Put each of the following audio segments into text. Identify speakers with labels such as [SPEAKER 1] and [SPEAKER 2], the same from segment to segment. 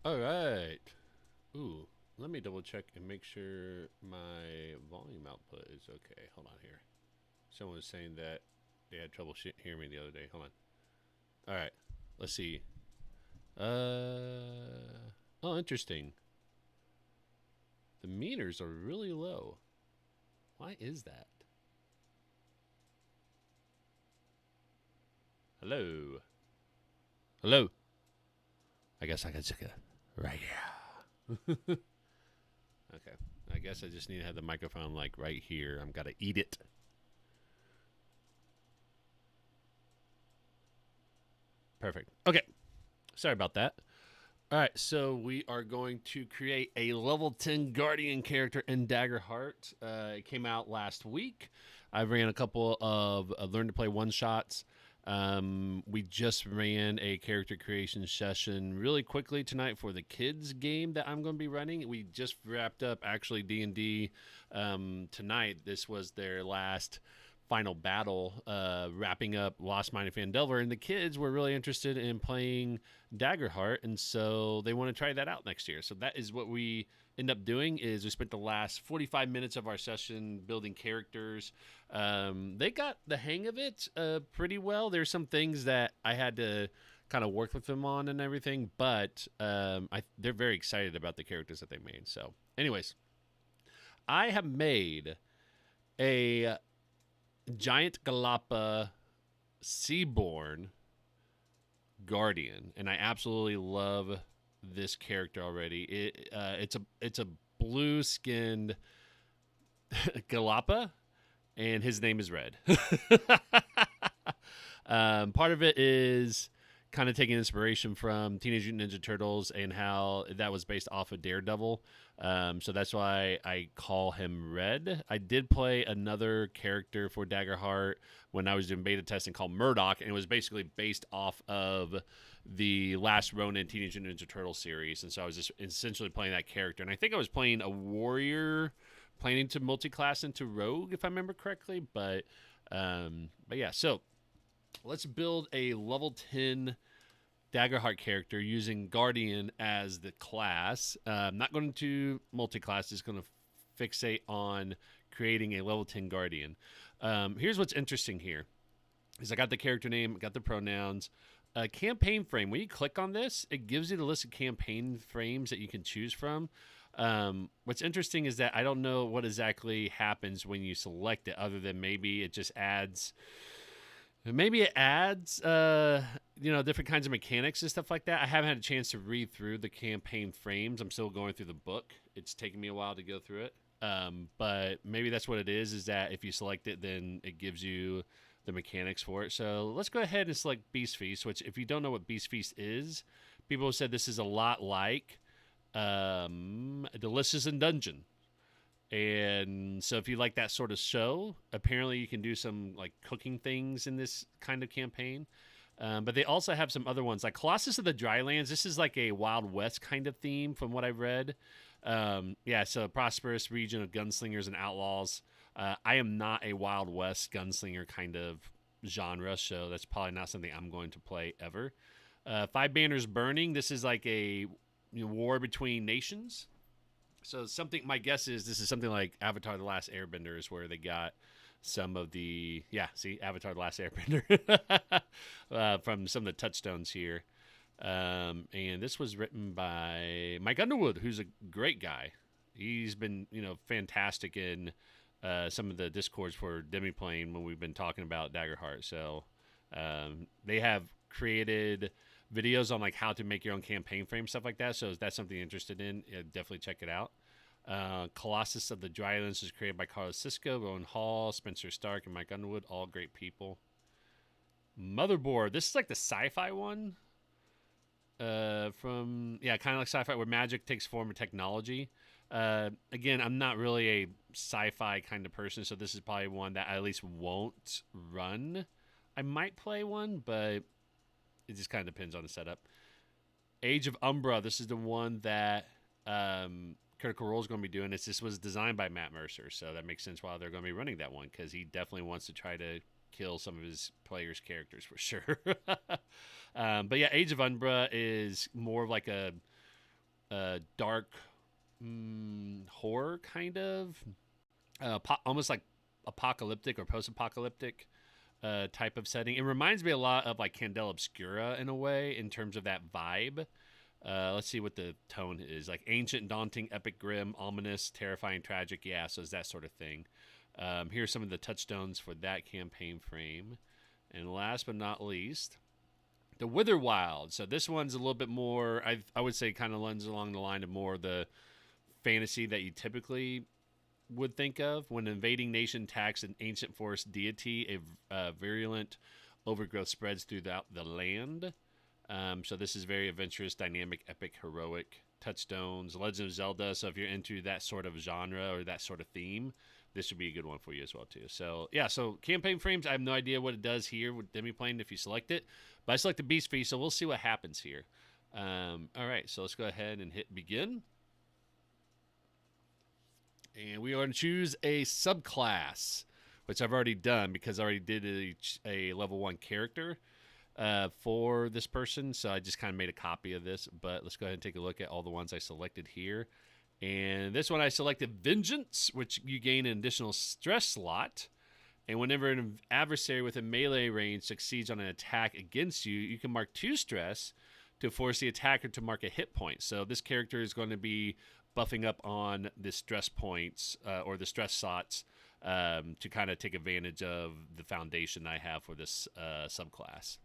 [SPEAKER 1] All right. Ooh, let me double check and make sure my volume output is okay. Hold on here. Someone was saying that they had trouble hearing me the other day. Hold on. All right. Let's see. Oh, interesting. The meters are really low. Why is that? Hello. Hello. I guess I can check it right here. Okay. I guess I just need to have the microphone like right here. I'm gotta eat it. Perfect. Okay. Sorry about that. All right, so we are going to create a level 10 Guardian character in Daggerheart. It came out last week. I ran a couple of Learn to Play one-shots. We just ran a character creation session really quickly tonight for the kids game that I'm going to be running. We just wrapped up actually D&D tonight. This was their last final battle, wrapping up Lost Mine of Phandelver, and the kids were really interested in playing Daggerheart, and so they want to try that out next year. So that is what we end up doing. Is we spent the last 45 minutes of our session building characters. They got the hang of it pretty well. There's some things that I had to kind of work with them on and everything, but they're very excited about the characters that they made. So anyways, I have made a Giant-Galapa Seaborne Guardian, and I absolutely love this character already. It's a blue skinned Galapa, and his name is Red. Part of it is kind of taking inspiration from Teenage Mutant Ninja Turtles and how that was based off of Daredevil. So that's why I call him Red. I did play another character for Daggerheart when I was doing beta testing called Murdoch, and it was basically based off of the last Ronin Teenage Mutant Ninja Turtle series. And so I was just essentially playing that character. And I think I was playing a warrior planning to multi-class into rogue, if I remember correctly. But yeah, so let's build a level 10 Daggerheart character using Guardian as the class. I'm not going to multi-class, just going to fixate on creating a level 10 Guardian. Here's what's interesting here is I got the character name, got the pronouns. Campaign frame, when you click on this, it gives you the list of campaign frames that you can choose from. What's interesting is that I don't know what exactly happens when you select it, other than maybe it just adds... Maybe it adds, different kinds of mechanics and stuff like that. I haven't had a chance to read through the campaign frames. I'm still going through the book. It's taken me a while to go through it. But maybe that's what it is that if you select it, then it gives you the mechanics for it. So let's go ahead and select Beast Feast, which if you don't know what Beast Feast is, people have said this is a lot like Delicious in Dungeon. And so if you like that sort of show, apparently you can do some like cooking things in this kind of campaign. But they also have some other ones like Colossus of the Drylands. This is like a Wild West kind of theme from what I've read. So a prosperous region of gunslingers and outlaws. I am not a Wild West gunslinger kind of genre, so that's probably not something I'm going to play ever. Five Banners Burning. This is like a war between nations. So my guess is this is something like Avatar The Last Airbender is where they got some of the, Avatar The Last Airbender from some of the touchstones here. And this was written by Mike Underwood, who's a great guy. He's been, fantastic in some of the discords for Demiplane when we've been talking about Daggerheart. So they have created videos on like how to make your own campaign frame, stuff like that. So if that's something you're interested in, definitely check it out. Colossus of the Drylands is created by Carlos Cisco, Rowan Hall, Spencer Stark, and Mike Underwood, all great people. Motherboard. This is like the sci-fi one. Kind of like sci-fi where magic takes form of technology. Again, I'm not really a sci-fi kind of person, so this is probably one that I at least won't run. I might play one, but it just kind of depends on the setup. Age of Umbra. This is the one that Critical Role is going to be doing. This was designed by Matt Mercer, so that makes sense why they're going to be running that one, because he definitely wants to try to kill some of his players' characters for sure. But yeah, Age of Umbra is more of like a dark horror kind of, almost like apocalyptic or post-apocalyptic type of setting. It reminds me a lot of like Candela Obscura in a way, in terms of that vibe. Let's see what the tone is. Like ancient, daunting, epic, grim, ominous, terrifying, tragic. Yeah, so it's that sort of thing. Here's some of the touchstones for that campaign frame. And last but not least, the Wither Wild. So this one's a little bit more, I would say, kind of runs along the line of more the fantasy that you typically would think of. When an invading nation attacks an ancient forest deity, a virulent overgrowth spreads throughout the land. So this is very adventurous, dynamic, epic, heroic. Touchstones, Legend of Zelda. So if you're into that sort of genre or that sort of theme, this would be a good one for you as well too. So yeah, so campaign frames, I have no idea what it does here with Demiplane if you select it, but I selected Beast Feast, so we'll see what happens here. All right, so let's go ahead and hit begin. And we are going to choose a subclass, which I've already done because I already did a level 1 character for this person. So I just kind of made a copy of this. But let's go ahead and take a look at all the ones I selected here. And this one I selected Vengeance, which you gain an additional stress slot. And whenever an adversary within melee range succeeds on an attack against you, you can mark 2 stress to force the attacker to mark a hit point. So this character is going to be buffing up on the stress points or the stress slots to kind of take advantage of the foundation I have for this subclass.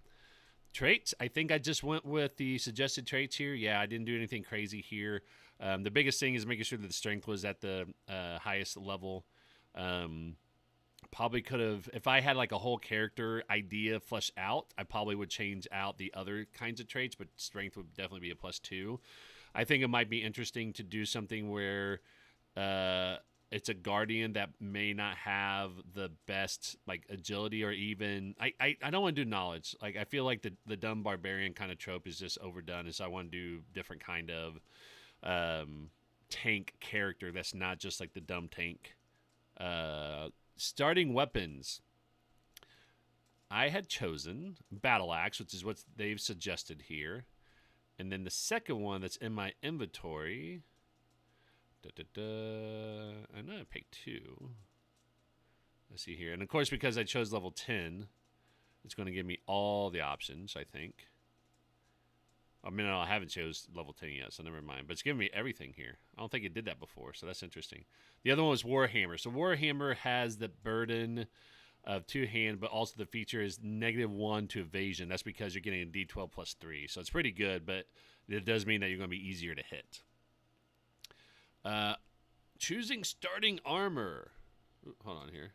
[SPEAKER 1] Traits, I think I just went with the suggested traits here. Yeah, I didn't do anything crazy here. The biggest thing is making sure that the strength was at the highest level. Probably could have, if I had like a whole character idea fleshed out, I probably would change out the other kinds of traits, but strength would definitely be a +2. I think it might be interesting to do something where it's a guardian that may not have the best like agility, or even I don't want to do knowledge. Like I feel like the dumb barbarian kind of trope is just overdone, and so I want to do different kind of tank character that's not just like the dumb tank. Starting weapons, I had chosen battle axe, which is what they've suggested here. And then the second one that's in my inventory, I know I picked 2. Let's see here. And of course, because I chose level 10, it's going to give me all the options, I think. I mean, no, I haven't chose level 10 yet, so never mind. But it's giving me everything here. I don't think it did that before, so that's interesting. The other one was Warhammer. So Warhammer has the burden of 2-hand, but also the feature is -1 to evasion. That's because you're getting a D12 +3. So it's pretty good, but it does mean that you're going to be easier to hit. Choosing starting armor. Ooh, hold on here.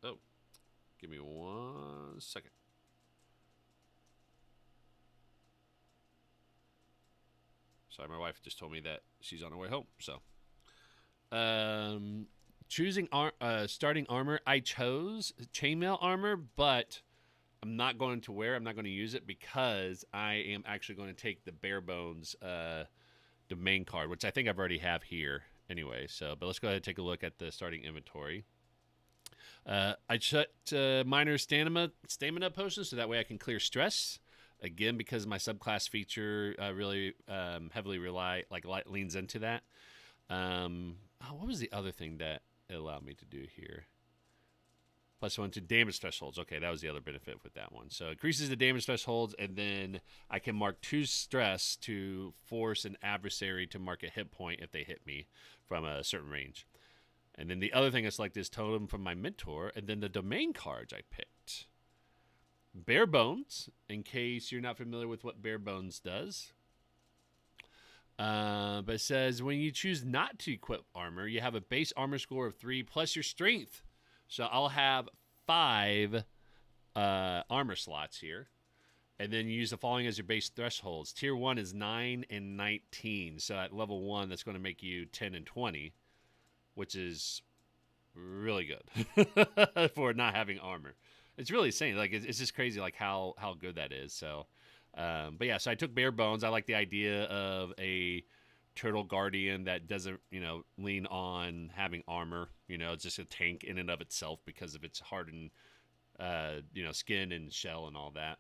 [SPEAKER 1] Oh, give me 1 second. Sorry, my wife just told me that she's on her way home. So, choosing starting armor, I chose chainmail armor, but I'm not going to wear. I'm not going to use it because I am actually going to take the bare bones domain card, which I think I've already have here anyway. So, but let's go ahead and take a look at the starting inventory. I shut minor stamina potions so that way I can clear stress. Again, because my subclass feature really heavily leans into that. What was the other thing that it allowed me to do here? +1 to damage thresholds. Okay, that was the other benefit with that one. So it increases the damage thresholds, and then I can mark 2 stress to force an adversary to mark a hit point if they hit me from a certain range. And then the other thing I selected is Totem from my mentor, and then the domain cards I picked. Bare bones, in case you're not familiar with what bare bones does. But it says when you choose not to equip armor, you have a base armor score of 3 plus your strength. So I'll have 5 armor slots here. And then you use the following as your base thresholds. Tier 1 is 9 and 19. So at level 1, that's going to make you 10 and 20, which is really good for not having armor. It's really insane. Like it's just crazy, like how good that is. So, but yeah. So I took bare bones. I like the idea of a turtle guardian that doesn't, lean on having armor. It's just a tank in and of itself because of its hardened, skin and shell and all that.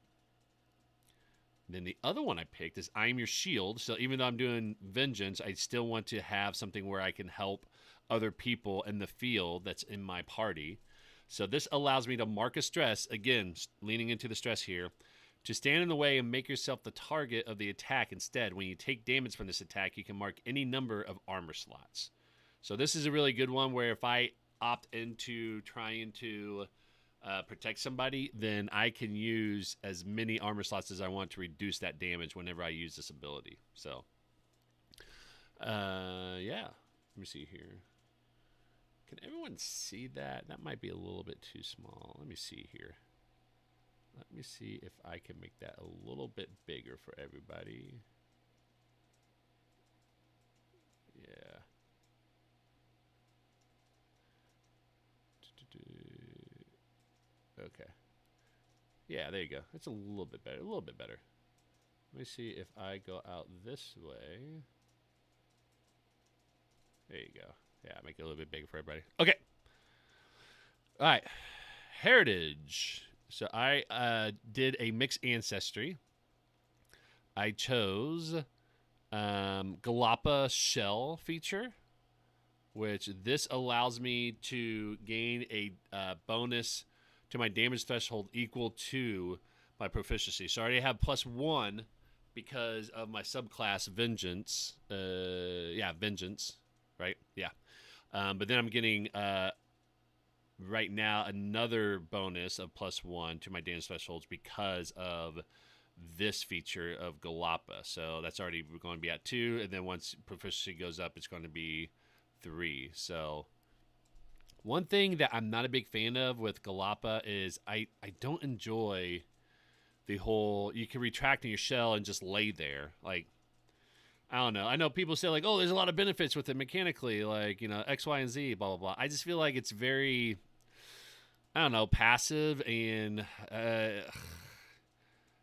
[SPEAKER 1] Then the other one I picked is I'm Your Shield. So even though I'm doing Vengeance, I still want to have something where I can help other people in the field that's in my party. So this allows me to mark a stress, again, leaning into the stress here, to stand in the way and make yourself the target of the attack instead. When you take damage from this attack, you can mark any number of armor slots. So this is a really good one where if I opt into trying to protect somebody, then I can use as many armor slots as I want to reduce that damage whenever I use this ability. So, yeah. Let me see here. Can everyone see that? That might be a little bit too small. Let me see here. Let me see if I can make that a little bit bigger for everybody. Yeah. Okay. Yeah, there you go. It's a little bit better. A little bit better. Let me see if I go out this way. There you go. Yeah, make it a little bit bigger for everybody. Okay. All right. Heritage. So I did a mixed ancestry. I chose Galapa Shell feature, which this allows me to gain a bonus to my damage threshold equal to my proficiency. So I already have +1 because of my subclass Vengeance. Vengeance, right? Yeah. But then I'm getting right now another bonus of +1 to my damage thresholds because of this feature of Galapa. So that's already going to be at 2, and then once proficiency goes up, it's going to be 3. So one thing that I'm not a big fan of with Galapa is I don't enjoy the whole you can retract in your shell and just lay there. Like, I don't know. I know people say like, oh, there's a lot of benefits with it mechanically, like, you know, X, Y, and Z, blah, blah, blah. I just feel like it's very, I don't know, passive, and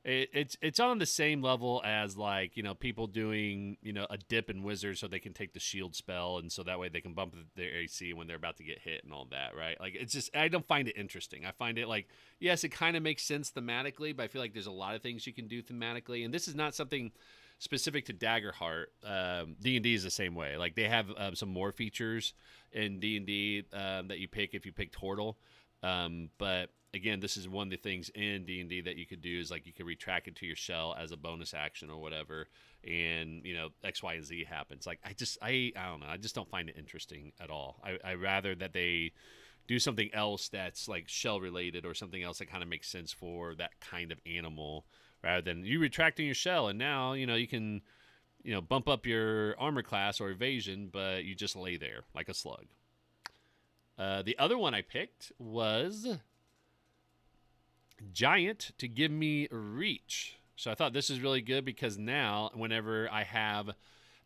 [SPEAKER 1] it's on the same level as, like, you know, people doing, you know, a dip in Wizard so they can take the shield spell, and so that way they can bump their AC when they're about to get hit and all that, right? Like, it's just, I don't find it interesting. I find it like, yes, it kind of makes sense thematically, but I feel like there's a lot of things you can do thematically, and this is not something specific to Daggerheart. D&D is the same way. Like, they have some more features in D&D that you pick if you pick Tortle. But again, this is one of the things in D&D that you could do is, like, you could retract into your shell as a bonus action or whatever, and, you know, X, Y, and Z happens. Like, I don't know. I just don't find it interesting at all. I rather that they do something else that's, like, shell related or something else that kind of makes sense for that kind of animal, rather than you retracting your shell and now, you know, you can, you know, bump up your armor class or evasion, but you just lay there like a slug. The other one I picked was Giant to give me reach. So I thought this is really good because now whenever I have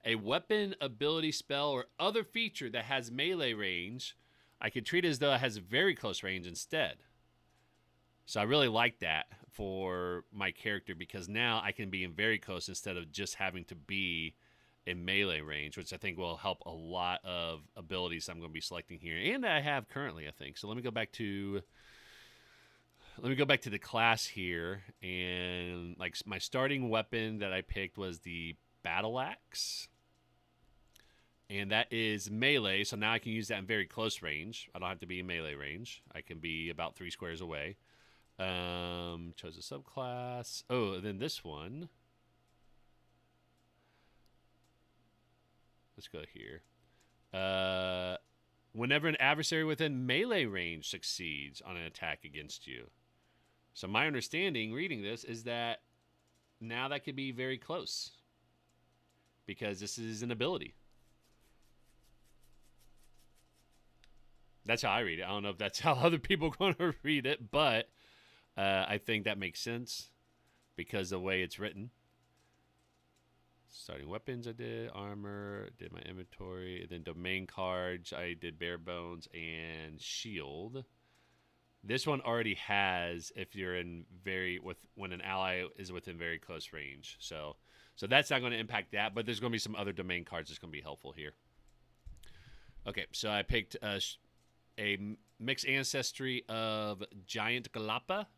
[SPEAKER 1] a weapon, ability, spell, or other feature that has melee range, I can treat it as though it has very close range instead. So I really like that for my character because now I can be in very close instead of just having to be in melee range, which I think will help a lot of abilities I'm going to be selecting here, and I have currently, I think. So let me go back to the class here, and like my starting weapon that I picked was the battle axe, and that is melee. So now I can use that in very close range. I don't have to be in melee range. I can be about 3 squares away. Chose a subclass. Oh, and then this one. Let's go here. Whenever an adversary within melee range succeeds on an attack against you. So my understanding reading this is that now that could be very close because this is an ability. That's how I read it. I don't know if that's how other people are going to read it, but I think that makes sense because of the way it's written. Starting weapons I did, armor, did my inventory, and then domain cards I did bare bones and shield. This one already has if you're in when an ally is within very close range. So that's not going to impact that, but there's going to be some other domain cards that's going to be helpful here. Okay, so I picked a mixed ancestry of Giant-Galapa.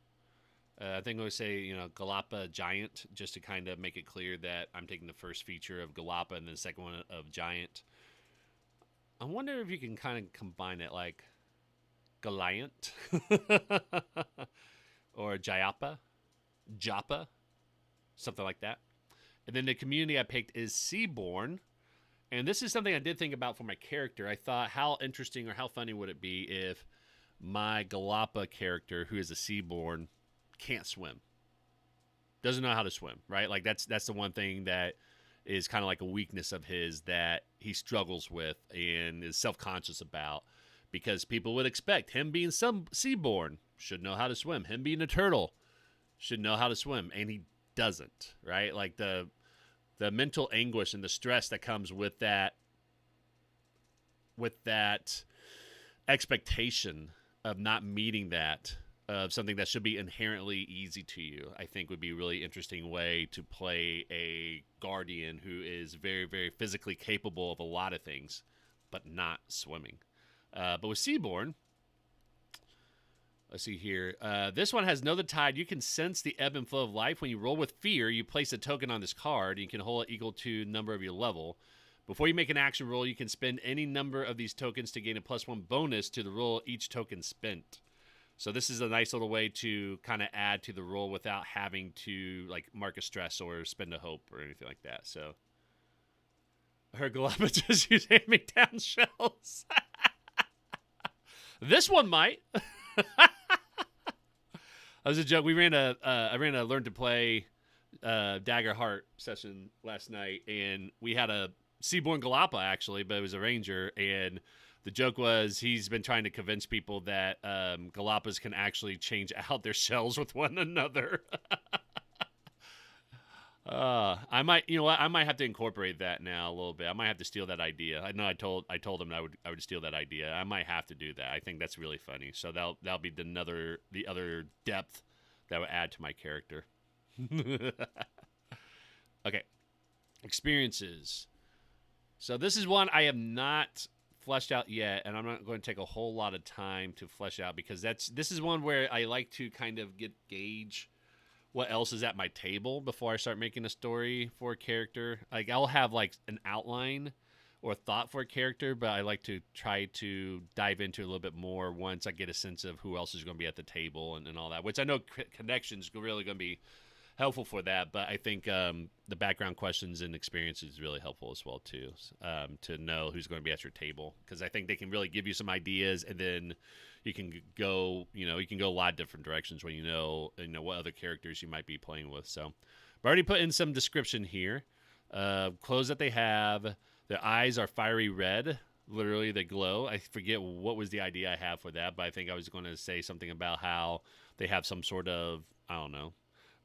[SPEAKER 1] I think I would say, Galapa Giant, just to kind of make it clear that I'm taking the first feature of Galapa and then the second one of Giant. I wonder if you can kind of combine it like Galiant or Jayapa, Japa, something like that. And then the community I picked is Seaborne. And this is something I did think about for my character. I thought, how interesting or how funny would it be if my Galapa character, who is a Seaborne, can't swim, doesn't know how to swim, right? Like that's the one thing that is kind of like a weakness of his that he struggles with and is self-conscious about, because people would expect him being some Seaborne should know how to swim. Him being a turtle should know how to swim, and he doesn't, right? Like the mental anguish and the stress that comes with that expectation of not meeting that, of something that should be inherently easy to you, I think would be a really interesting way to play a guardian who is very, very physically capable of a lot of things, but not swimming. But with Seaborne, let's see here. This one has Know the Tide. You can sense the ebb and flow of life. When you roll with fear, you place a token on this card. You can hold it equal to number of your level. Before you make an action roll, you can spend any number of these tokens to gain a +1 bonus to the roll each token spent. So this is a nice little way to kind of add to the roll without having to like mark a stress or spend a hope or anything like that. So her Galapa just use hand-me-down shells. This one might. That was a joke. I ran a learn to play Daggerheart session last night, and we had a Seaborne Galapa actually, but it was a ranger, and the joke was he's been trying to convince people that Galapas can actually change out their shells with one another. I might, I might have to incorporate that now a little bit. I might have to steal that idea. I know I told him I would steal that idea. I might have to do that. I think that's really funny. So that'll be the other depth that would add to my character. Okay, experiences. So this is one I have not fleshed out yet, and I'm not going to take a whole lot of time to flesh out, because this is one where I like to kind of gauge what else is at my table before I start making a story for a character. Like I'll have like an outline or thought for a character, but I like to try to dive into a little bit more once I get a sense of who else is going to be at the table and all that, which I know connections are really going to be helpful for that, but I think the background questions and experiences is really helpful as well too, to know who's going to be at your table, because I think they can really give you some ideas, and then you can go a lot of different directions when you know what other characters you might be playing with. So I've already put in some description here. Clothes that they have, their eyes are fiery red. Literally, they glow. I forget what was the idea I have for that, but I think I was going to say something about how they have some sort of, I don't know,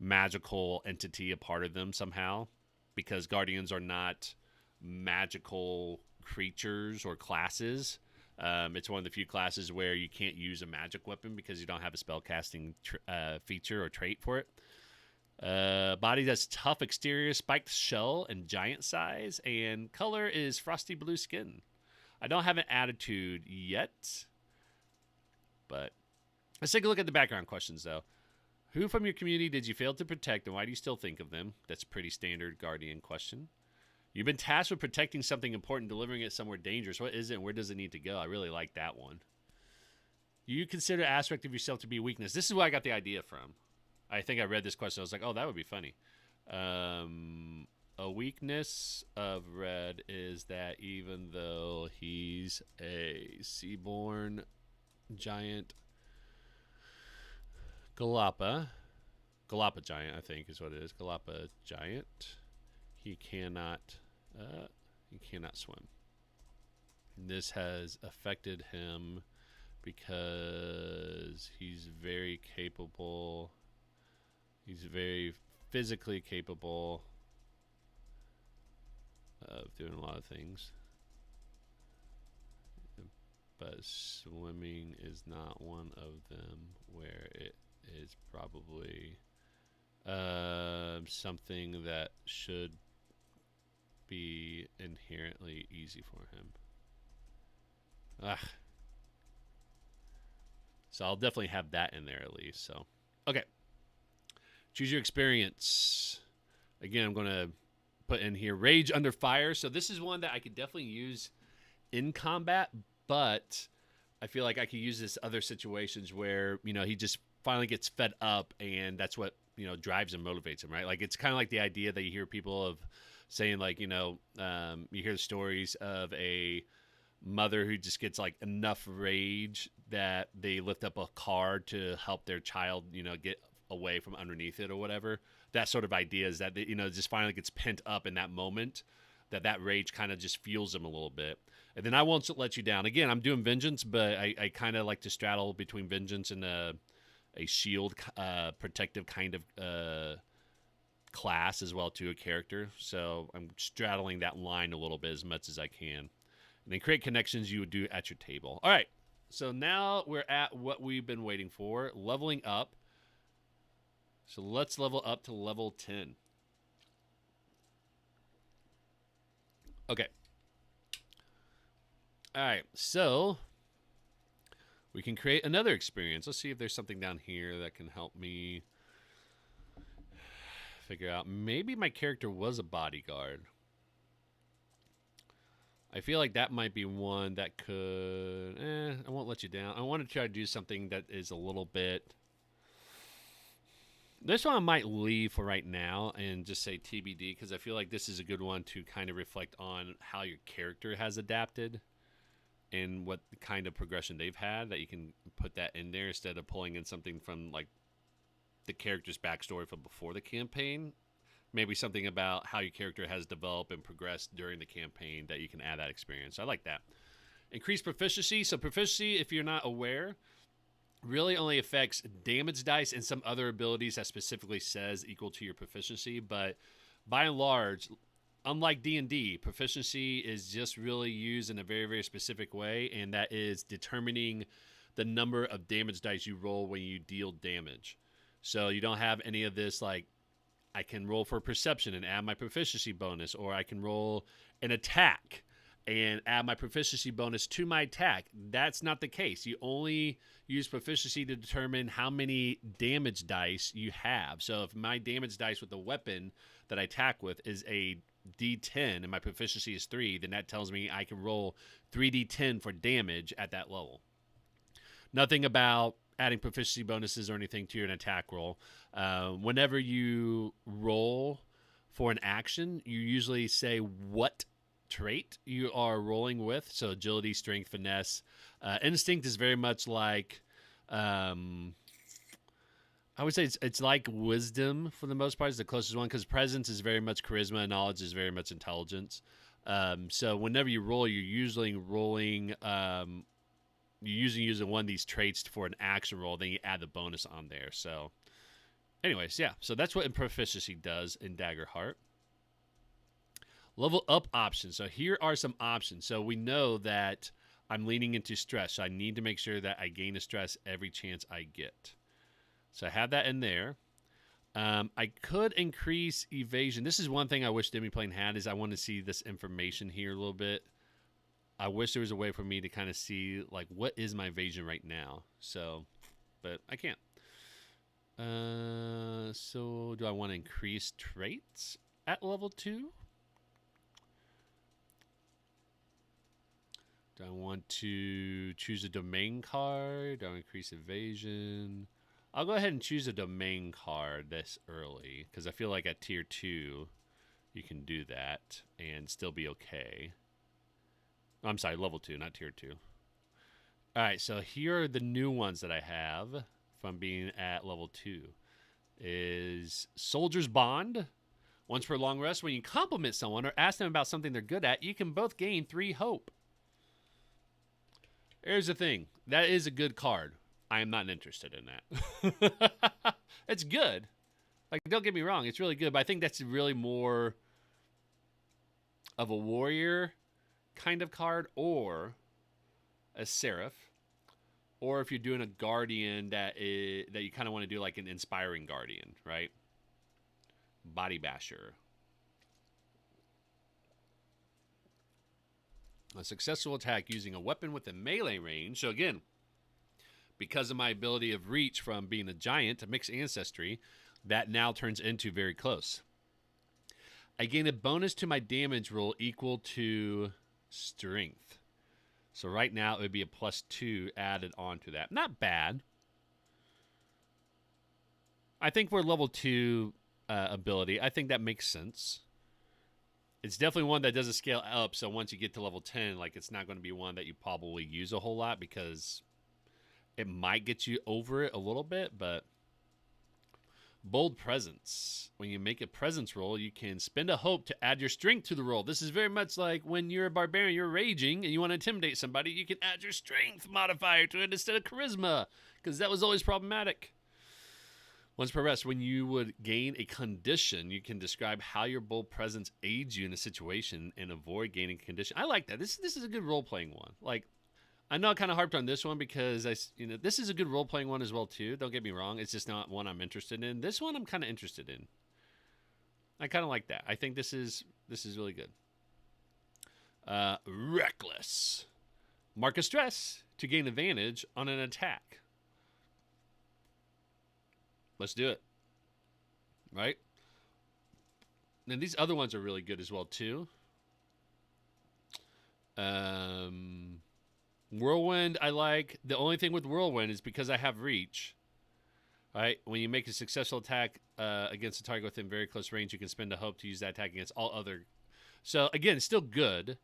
[SPEAKER 1] magical entity a part of them somehow, because guardians are not magical creatures or classes. It's one of the few classes where you can't use a magic weapon because you don't have a spellcasting feature or trait for it. Body that's tough exterior, spiked shell, and giant size, and color is frosty blue skin. I don't have an attitude yet, but let's take a look at the background questions though. Who from your community did you fail to protect, and why do you still think of them? That's a pretty standard guardian question. You've been tasked with protecting something important, delivering it somewhere dangerous. What is it, and where does it need to go? I really like that one. You consider aspect of yourself to be a weakness. This is where I got the idea from. I think I read this question. I was like, oh, that would be funny. A weakness of Red is that even though he's a Seaborne Giant Galapa Giant, I think is what it is. Galapa Giant. He cannot swim. This has affected him because he's very capable. He's very physically capable of doing a lot of things. But swimming is not one of them, where it is probably something that should be inherently easy for him. So I'll definitely have that in there at least. So, okay. Choose your experience. Again, I'm going to put in here Rage Under Fire. So this is one that I could definitely use in combat, but I feel like I could use this other situations where, he just finally gets fed up, and that's what, drives and motivates him, right? Like, it's kind of like the idea that you hear people of saying, like, you hear the stories of a mother who just gets like enough rage that they lift up a car to help their child, get away from underneath it or whatever. That sort of idea is that, just finally gets pent up in that moment, that rage kind of just fuels them a little bit. And then I won't let you down. Again, I'm doing Vengeance, but I kind of like to straddle between Vengeance and a shield protective kind of class as well, to a character. So I'm straddling that line a little bit as much as I can. And then create connections you would do at your table. All right, so now we're at what we've been waiting for, leveling up. So let's level up to level 10. Okay. All right, so we can create another experience. Let's see if there's something down here that can help me figure out. Maybe my character was a bodyguard. I feel like that might be one that could... I won't let you down. I want to try to do something that is a little bit... This one I might leave for right now and just say TBD, because I feel like this is a good one to kind of reflect on how your character has adapted and what kind of progression they've had, that you can put that in there instead of pulling in something from like the character's backstory from before the campaign. Maybe something about how your character has developed and progressed during the campaign that you can add that experience. I like that. Increase proficiency. So proficiency, if you're not aware, really only affects damage dice and some other abilities that specifically says equal to your proficiency. But by and large, unlike D&D, proficiency is just really used in a very, very specific way, and that is determining the number of damage dice you roll when you deal damage. So you don't have any of this like, I can roll for perception and add my proficiency bonus, or I can roll an attack and add my proficiency bonus to my attack. That's not the case. You only use proficiency to determine how many damage dice you have. So if my damage dice with the weapon that I attack with is a D10 and my proficiency is 3, then that tells me I can roll 3D10 for damage at that level. Nothing about adding proficiency bonuses or anything to your attack roll. Whenever you roll for an action, you usually say what trait you are rolling with. So agility, strength, finesse. Instinct is very much like, I would say it's like wisdom for the most part. Is the closest one, because presence is very much charisma, and knowledge is very much intelligence. So whenever you roll, you're usually rolling... You're using one of these traits for an action roll, then you add the bonus on there. So, anyways, yeah. So that's what proficiency does in Daggerheart. Level up options. So here are some options. So we know that I'm leaning into stress. So I need to make sure that I gain a stress every chance I get. So I have that in there. I could increase evasion. This is one thing I wish Demiplane had, is I want to see this information here a little bit. I wish there was a way for me to kind of see, like, what is my evasion right now? So, but I can't. So do I want to increase traits at level 2? Do I want to choose a domain card? Do I increase evasion? I'll go ahead and choose a domain card this early, because I feel like at tier 2, you can do that and still be okay. I'm sorry, level 2, not tier 2. All right, so here are the new ones that I have from being at level 2. Is Soldier's Bond. Once per long rest, when you compliment someone or ask them about something they're good at, you can both gain 3 hope. Here's the thing. That is a good card. I am not interested in that. It's good. Like, don't get me wrong, it's really good, but I think that's really more of a warrior kind of card, or a seraph, or if you're doing a guardian that you kind of want to do like an inspiring guardian, right? Body basher. A successful attack using a weapon with a melee range. So again, because of my ability of reach from being a giant to mixed ancestry, That now turns into very close. I gain a bonus to my damage roll equal to strength. So right now it would be a +2 added onto that. Not bad. I think for level 2 ability, I think that makes sense. It's definitely one that doesn't scale up, so once you get to level 10, like, it's not going to be one that you probably use a whole lot because it might get you over it a little bit, but bold presence. When you make a presence roll, you can spend a hope to add your strength to the roll. This is very much like when you're a barbarian, you're raging, and you want to intimidate somebody, you can add your strength modifier to it instead of charisma, because that was always problematic. Once per rest, when you would gain a condition, you can describe how your bold presence aids you in a situation and avoid gaining a condition. I like that. This is a good role-playing one. Like, I know I kind of harped on this one because this is a good role-playing one as well too. Don't get me wrong. It's just not one I'm interested in. This one I'm kind of interested in. I kind of like that. I think this is really good. Reckless. Mark a stress to gain advantage on an attack. Let's do it. Right? And these other ones are really good as well too. Whirlwind I like. The only thing with Whirlwind is because I have reach. Right? When you make a successful attack against a target within very close range, you can spend a hope to use that attack against all other. So again, it's still good.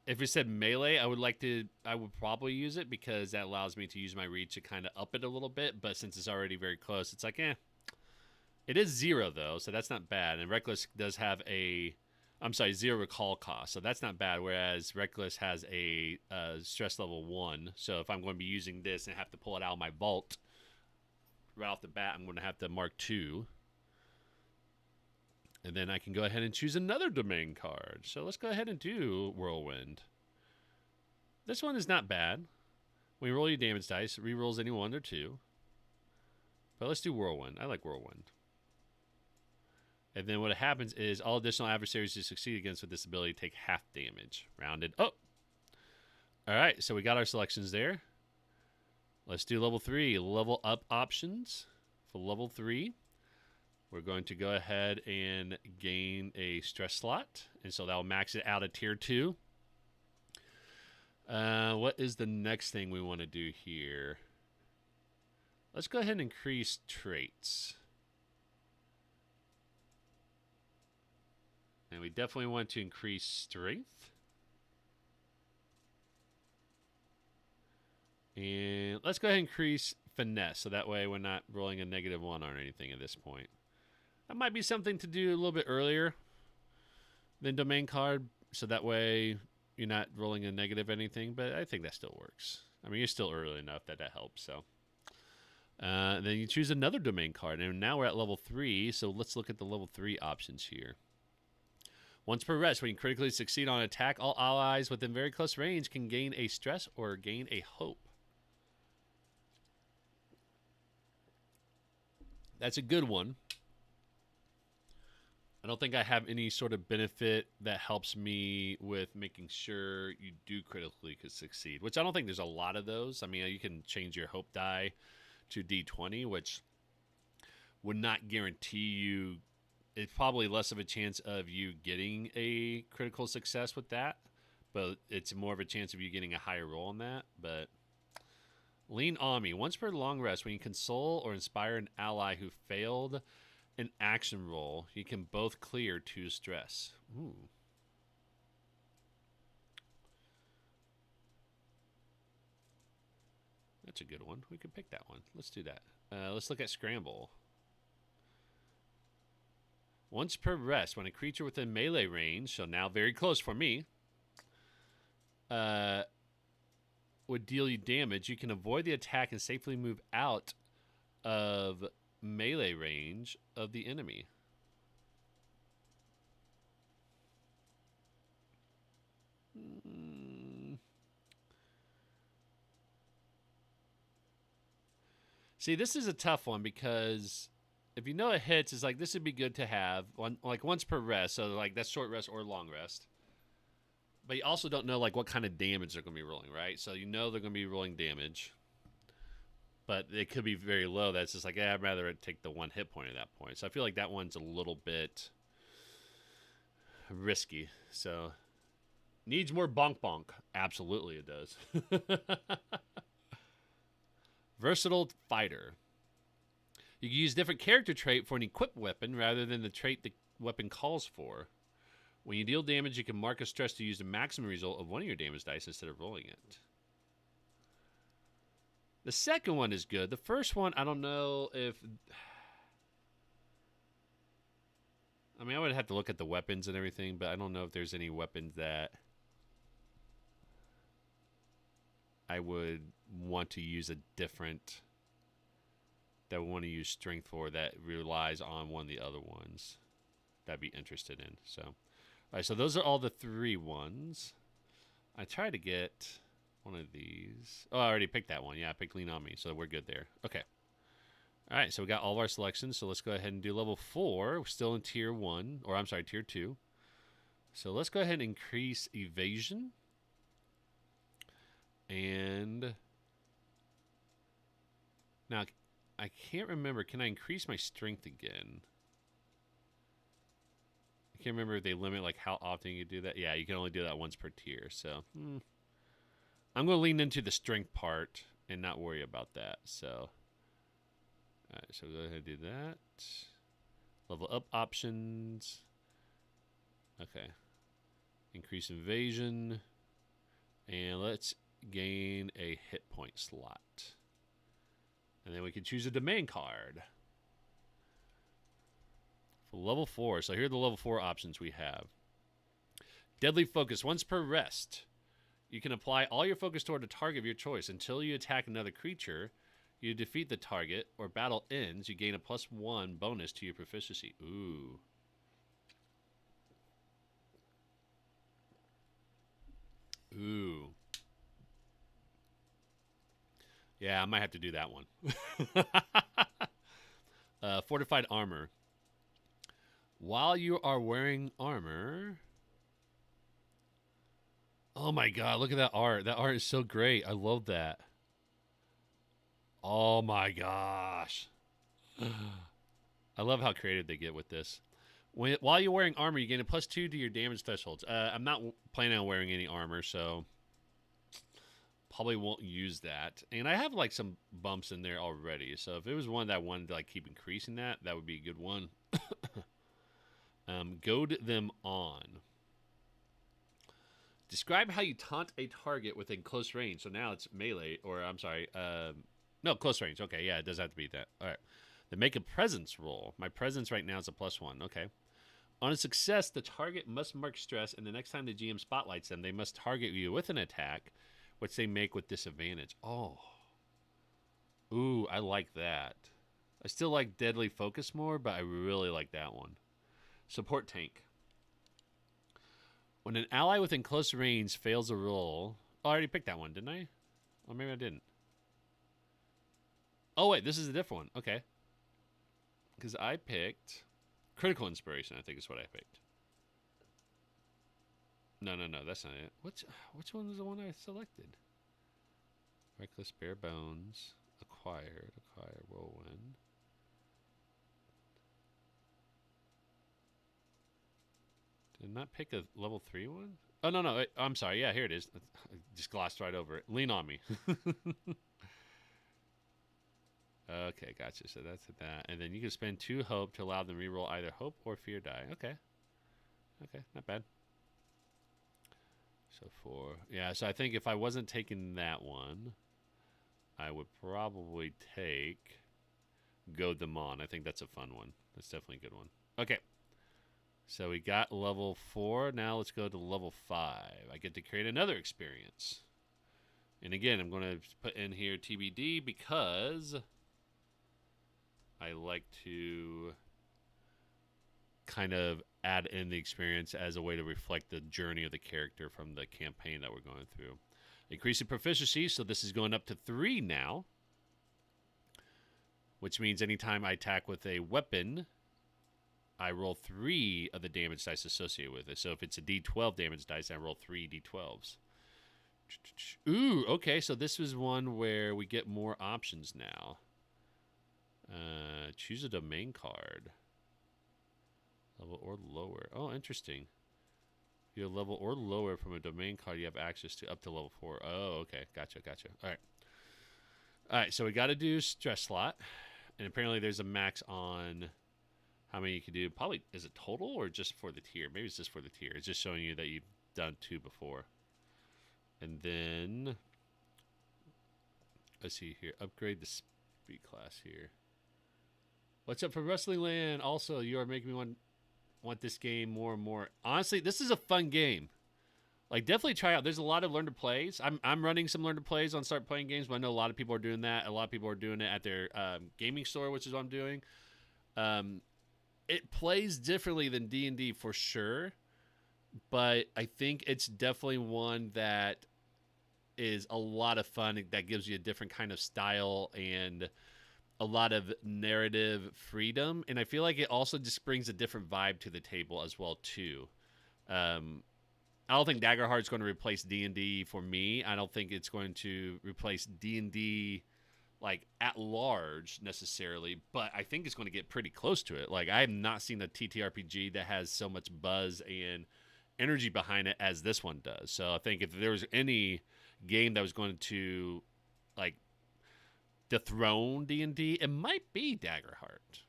[SPEAKER 1] If it said melee, I would probably use it because that allows me to use my reach to kind of up it a little bit. But since it's already very close, it's like, It is 0 though, so that's not bad. And Reckless does have 0 recall cost, so that's not bad. Whereas Reckless has a stress level 1, so if I'm going to be using this and have to pull it out of my vault right off the bat, I'm going to have to mark 2. And then I can go ahead and choose another domain card. So let's go ahead and do Whirlwind. This one is not bad. When you roll your damage dice, it rerolls any 1 or 2. But let's do Whirlwind. I like Whirlwind. And then what happens is all additional adversaries you succeed against with this ability take half damage. Rounded up. All right, so we got our selections there. Let's do level 3. Level up options for level 3. We're going to go ahead and gain a stress slot. And so that will max it out at tier 2. What is the next thing we want to do here? Let's go ahead and increase traits. And we definitely want to increase strength. And let's go ahead and increase finesse. So that way we're not rolling a -1 on anything at this point. That might be something to do a little bit earlier than domain card. So that way you're not rolling a negative anything. But I think that still works. I mean, you're still early enough that helps. So then you choose another domain card. And now we're at level 3. So let's look at the level 3 options here. Once per rest, when you critically succeed on an attack, all allies within very close range can gain a stress or gain a hope. That's a good one. I don't think I have any sort of benefit that helps me with making sure you do critically succeed, which I don't think there's a lot of those. I mean, you can change your hope die to D20, which would not guarantee you. It's probably less of a chance of you getting a critical success with that, but it's more of a chance of you getting a higher roll on that. But Lean on me. Once per long rest, when you console or inspire an ally who failed an action roll, you can both clear 2 stress. Ooh. That's a good one. We could pick that one. Let's do that. Let's look at Scramble. Once per rest, when a creature within melee range, so now very close for me, would deal you damage, you can avoid the attack and safely move out of melee range of the enemy. See, this is a tough one because if you know it hits, it's like this would be good to have once per rest. So like that's short rest or long rest. But you also don't know like what kind of damage they're going to be rolling, right? So you know they're going to be rolling damage. but it could be very low. That's just like, I'd rather take the 1 hit point at that point. So I feel like that one's a little bit risky. So needs more bonk bonk. Absolutely, it does. Versatile fighter. You can use different character trait for an equipped weapon rather than the trait the weapon calls for. When you deal damage, you can mark a stress to use the maximum result of one of your damage dice instead of rolling it. The second one is good. The first one, I don't know if... I mean, I would have to look at the weapons and everything, but I don't know if there's any weapons that I would want to use a different... that I want to use strength for that relies on one of the other ones that I'd be interested in. So, all right, so those are all the 3 ones. I tried to get one of these. Oh, I already picked that one. Yeah, I picked Lean On Me, so we're good there. Okay. All right, so we got all of our selections. So let's go ahead and do level 4. We're still in tier 1, or I'm sorry, tier 2. So let's go ahead and increase evasion. And now I can't remember. Can I increase my strength again? I can't remember if they limit like how often you do that. Yeah, you can only do that once per tier. So I'm going to lean into the strength part and not worry about that. So, all right, so go ahead and do that. Level up options. Okay. Increase evasion. And let's gain a hit point slot. And then we can choose a domain card. For level 4. So here are the level 4 options we have. Deadly Focus. Once per rest, you can apply all your focus toward a target of your choice. Until you attack another creature, you defeat the target, or battle ends, you gain a +1 bonus to your proficiency. Ooh. Ooh. Yeah, I might have to do that one. Fortified armor. While you are wearing armor... Oh my god, look at that art. That art is so great. I love that. Oh my gosh. I love how creative they get with this. While you're wearing armor, you gain a +2 to your damage thresholds. I'm not planning on wearing any armor, so... probably won't use that. And I have like some bumps in there already. So if it was one that I wanted to like keep increasing that would be a good one. Goad them on. Describe how you taunt a target within close range. So now it's melee, or I'm sorry, no, close range. Okay, yeah, it does have to be that. All right. Then make a presence roll. My presence right now is a +1. Okay. On a success, the target must mark stress, and the next time the GM spotlights them, they must target you with an attack, which they make with disadvantage. Oh. Ooh, I like that. I still like Deadly Focus more, but I really like that one. Support tank. When an ally within close range fails a roll... Oh, I already picked that one, didn't I? Or maybe I didn't. Oh, wait, this is a different one. Okay. Because I picked... Critical Inspiration, I think is what I picked. No, that's not it. Which one was the one I selected? Reckless Bare Bones. Acquire Whirlwind. Did I not pick a level 3 one? Oh, no. I'm sorry. Yeah, here it is. I just glossed right over it. Lean On Me. Okay, gotcha. So that's that. And then you can spend 2 hope to allow them to reroll either hope or fear die. Okay, not bad. So 4. Yeah, so I think if I wasn't taking that one, I would probably take Goad Them On. I think that's a fun one. That's definitely a good one. Okay. So we got level 4. Now let's go to level 5. I get to create another experience. And again, I'm going to put in here TBD because I like to kind of add in the experience as a way to reflect the journey of the character from the campaign that we're going through. Increasing proficiency, so this is going up to 3 now, which means anytime I attack with a weapon, I roll 3 of the damage dice associated with it. So if it's a D12 damage dice, I roll 3 D12s. Ooh, okay. So this was one where we get more options now. Choose a domain card. Level or lower. Oh, interesting. If you're level or lower from a domain card, you have access to up to level 4. Oh, okay. Gotcha. All right. All right, so we got to do stress slot. And apparently there's a max on how many you can do. Probably, is it total or just for the tier? Maybe it's just for the tier. It's just showing you that you've done 2 before. And then, let's see here. Upgrade the speed class here. What's up for Wrestling Land? Also, you are making me want this game more and more. Honestly, this is a fun game. Like, definitely try out. There's a lot of learn to plays. I'm running some learn to plays on Start Playing Games, but I know a lot of people are doing that. A lot of people are doing it at their gaming store, which is what I'm doing. It plays differently than D&D for sure, but I think it's definitely one that is a lot of fun. That gives you a different kind of style and a lot of narrative freedom. And I feel like it also just brings a different vibe to the table as well, too. I don't think Daggerheart is going to replace D&D for me. I don't think it's going to replace D&D like at large necessarily, but I think it's going to get pretty close to it. Like, I have not seen a TTRPG that has so much buzz and energy behind it as this one does. So I think if there was any game that was going to like dethrone D&D, it might be Daggerheart.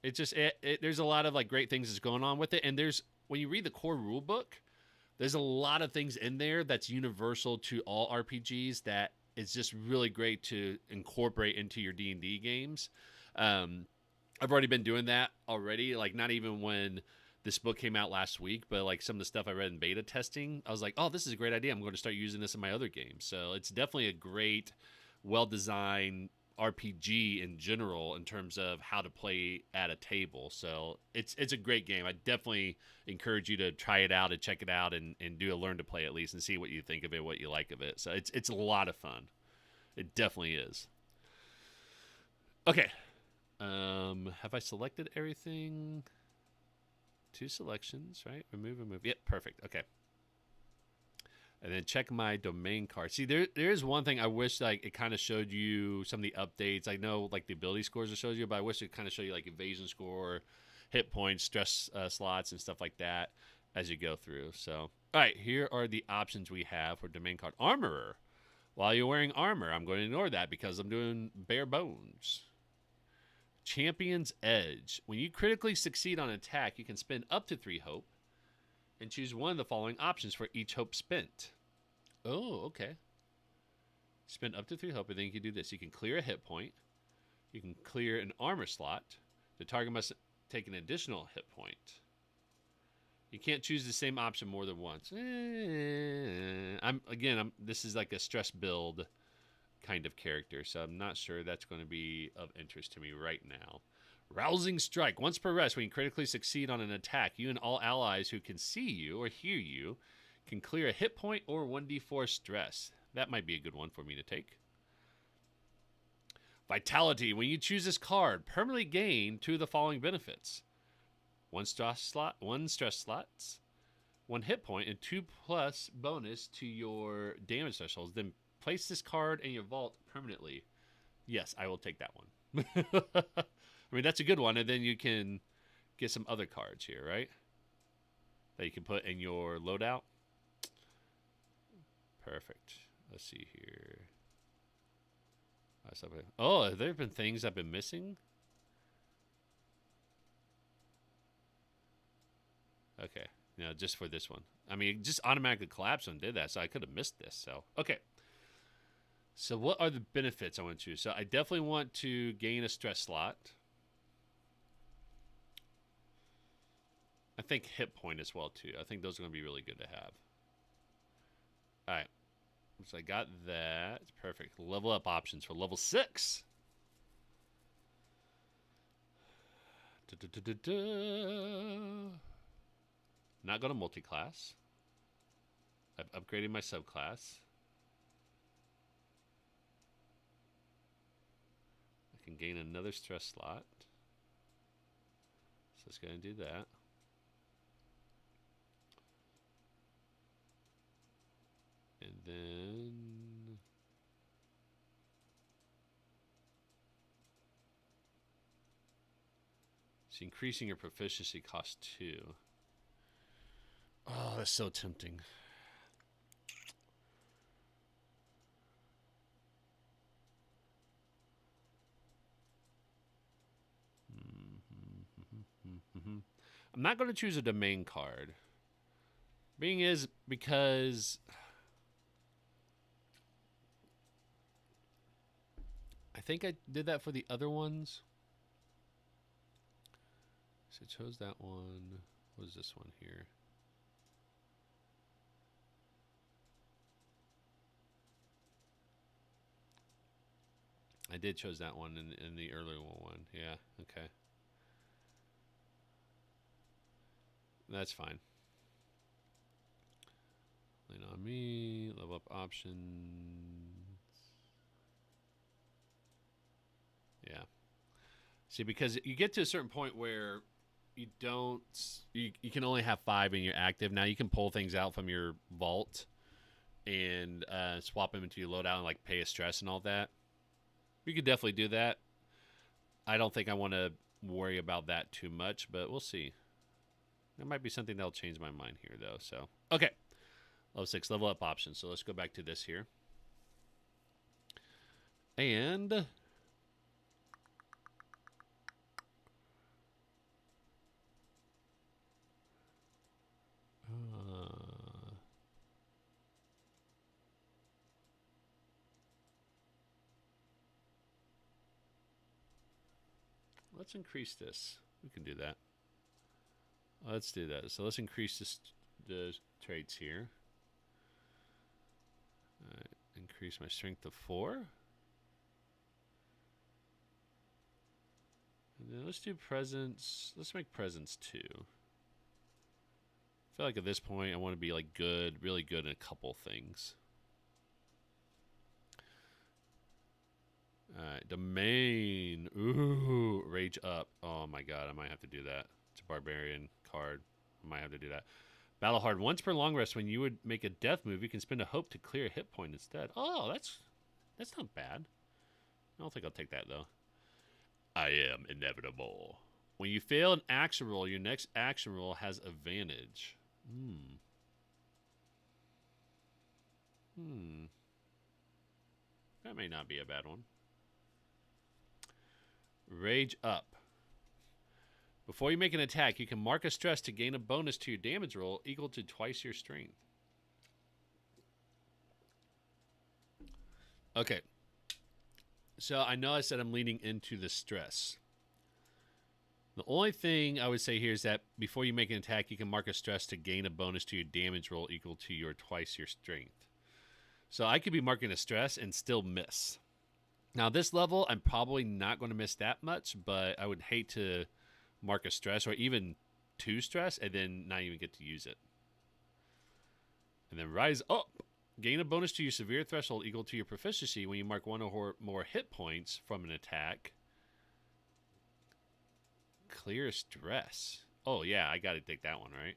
[SPEAKER 1] It's just there's a lot of like great things that's going on with it, and there's when you read the core rule book, there's a lot of things in there that's universal to all RPGs that is just really great to incorporate into your D&D games. I've already been doing that already, like not even when this book came out last week, but like some of the stuff I read in beta testing, I was like, oh, this is a great idea. I'm going to start using this in my other games. So it's definitely a great, well-designed RPG in general in terms of how to play at a table. So it's a great game. I definitely encourage you to try it out and check it out and do a learn to play at least and see what you think of it, what you like of it. So it's a lot of fun. It definitely is. Okay. Have I selected everything? 2 selections, right? Remove. Yep, perfect. Okay. And then check my domain card. See, there is one thing I wish like it kind of showed you some of the updates. I know like the ability scores it shows you, but I wish it kind of showed you like evasion score, hit points, stress slots, and stuff like that as you go through. So, all right, here are the options we have for domain card. Armorer. While you're wearing armor, I'm going to ignore that because I'm doing bare bones. Champion's Edge. When you critically succeed on an attack, you can spend up to 3 hope and choose one of the following options for each hope spent. Oh, okay. Spend up to 3 hope, and then you can do this. You can clear a hit point. You can clear an armor slot. The target must take an additional hit point. You can't choose the same option more than once. This is like a stress build kind of character, so I'm not sure that's going to be of interest to me right now. Rousing Strike. Once per rest, when you critically succeed on an attack, you and all allies who can see you or hear you can clear a hit point or 1d4 stress. That might be a good one for me to take. Vitality. When you choose this card, permanently gain 2 of the following benefits. 1 stress slots, 1 hit point, and 2+ bonus to your damage thresholds. Then place this card in your vault permanently. Yes, I will take that one. I mean, that's a good one, and then you can get some other cards here, right? That you can put in your loadout. Perfect. Let's see here. Oh, have there been things I've been missing? Okay. No, just for this one. I mean, it just automatically collapsed and did that, so I could have missed this. So, okay. So what are the benefits I want to choose? So I definitely want to gain a stress slot. I think hit point as well, too. I think those are going to be really good to have. All right. So I got that. Perfect. Level up options for level 6. Not going to multi-class. I've upgraded my subclass. I can gain another stress slot. So let's go ahead and do that. And Then it's increasing your proficiency cost 2. Oh, that's so tempting. I'm not going to choose a domain card. Being is because I think I did that for the other ones. So I chose that one. What is this one here? I did chose that one in the earlier one. Yeah, okay. That's fine. Lean on me. Level up options. Yeah. See, because you get to a certain point where you don't... You can only have 5 in your active. Now you can pull things out from your vault and swap them into your loadout and like pay a stress and all that. You could definitely do that. I don't think I want to worry about that too much, but we'll see. There might be something that'll change my mind here, though. So, okay. Level 6, level up options. So let's go back to this here. And let's increase this. We can do that. Let's do that. So let's increase the traits here. Increase my strength to 4. And then let's do presence. Let's make presence 2. I feel like at this point I want to be like good, really good in a couple things. Alright, domain. Ooh, rage up. Oh my god, I might have to do that. It's a barbarian card. I might have to do that. Battle hard. Once per long rest, when you would make a death move, you can spend a hope to clear a hit point instead. Oh, that's not bad. I don't think I'll take that though. I am inevitable. When you fail an action roll, your next action roll has advantage. That may not be a bad one. Rage up. Before you make an attack, you can mark a stress to gain a bonus to your damage roll equal to twice your strength. Okay. So I know I said I'm leaning into the stress. The only thing I would say here is that before you make an attack, you can mark a stress to gain a bonus to your damage roll equal to your twice your strength. So I could be marking a stress and still miss. Now, this level, I'm probably not going to miss that much, but I would hate to mark a stress or even 2 stress and then not even get to use it. And then rise up. Gain a bonus to your severe threshold equal to your proficiency when you mark 1 or more hit points from an attack. Clear stress. Oh, yeah, I got to take that one, right?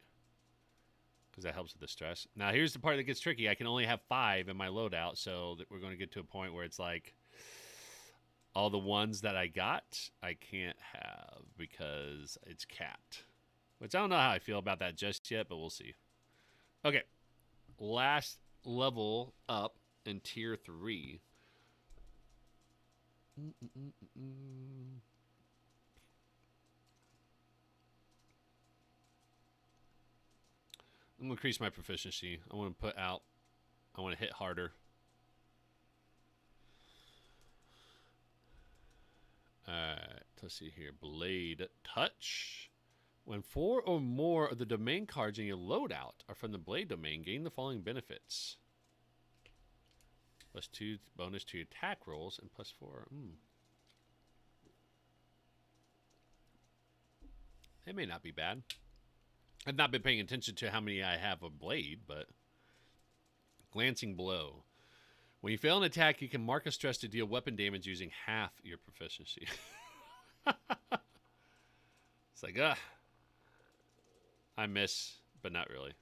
[SPEAKER 1] Because that helps with the stress. Now, here's the part that gets tricky. I can only have 5 in my loadout, so we're going to get to a point where it's like all the ones that I got, I can't have because it's capped. Which I don't know how I feel about that just yet, but we'll see. Okay. Last level up in tier 3. I'm going to increase my proficiency. I want to hit harder. Let's see here. Blade Touch. When 4 or more of the domain cards in your loadout are from the Blade domain, gain the following benefits. +2 bonus to your attack rolls and +4. It may not be bad. I've not been paying attention to how many I have of Blade, but... Glancing Blow. When you fail an attack, you can mark a stress to deal weapon damage using half your proficiency. It's like, I miss, but not really.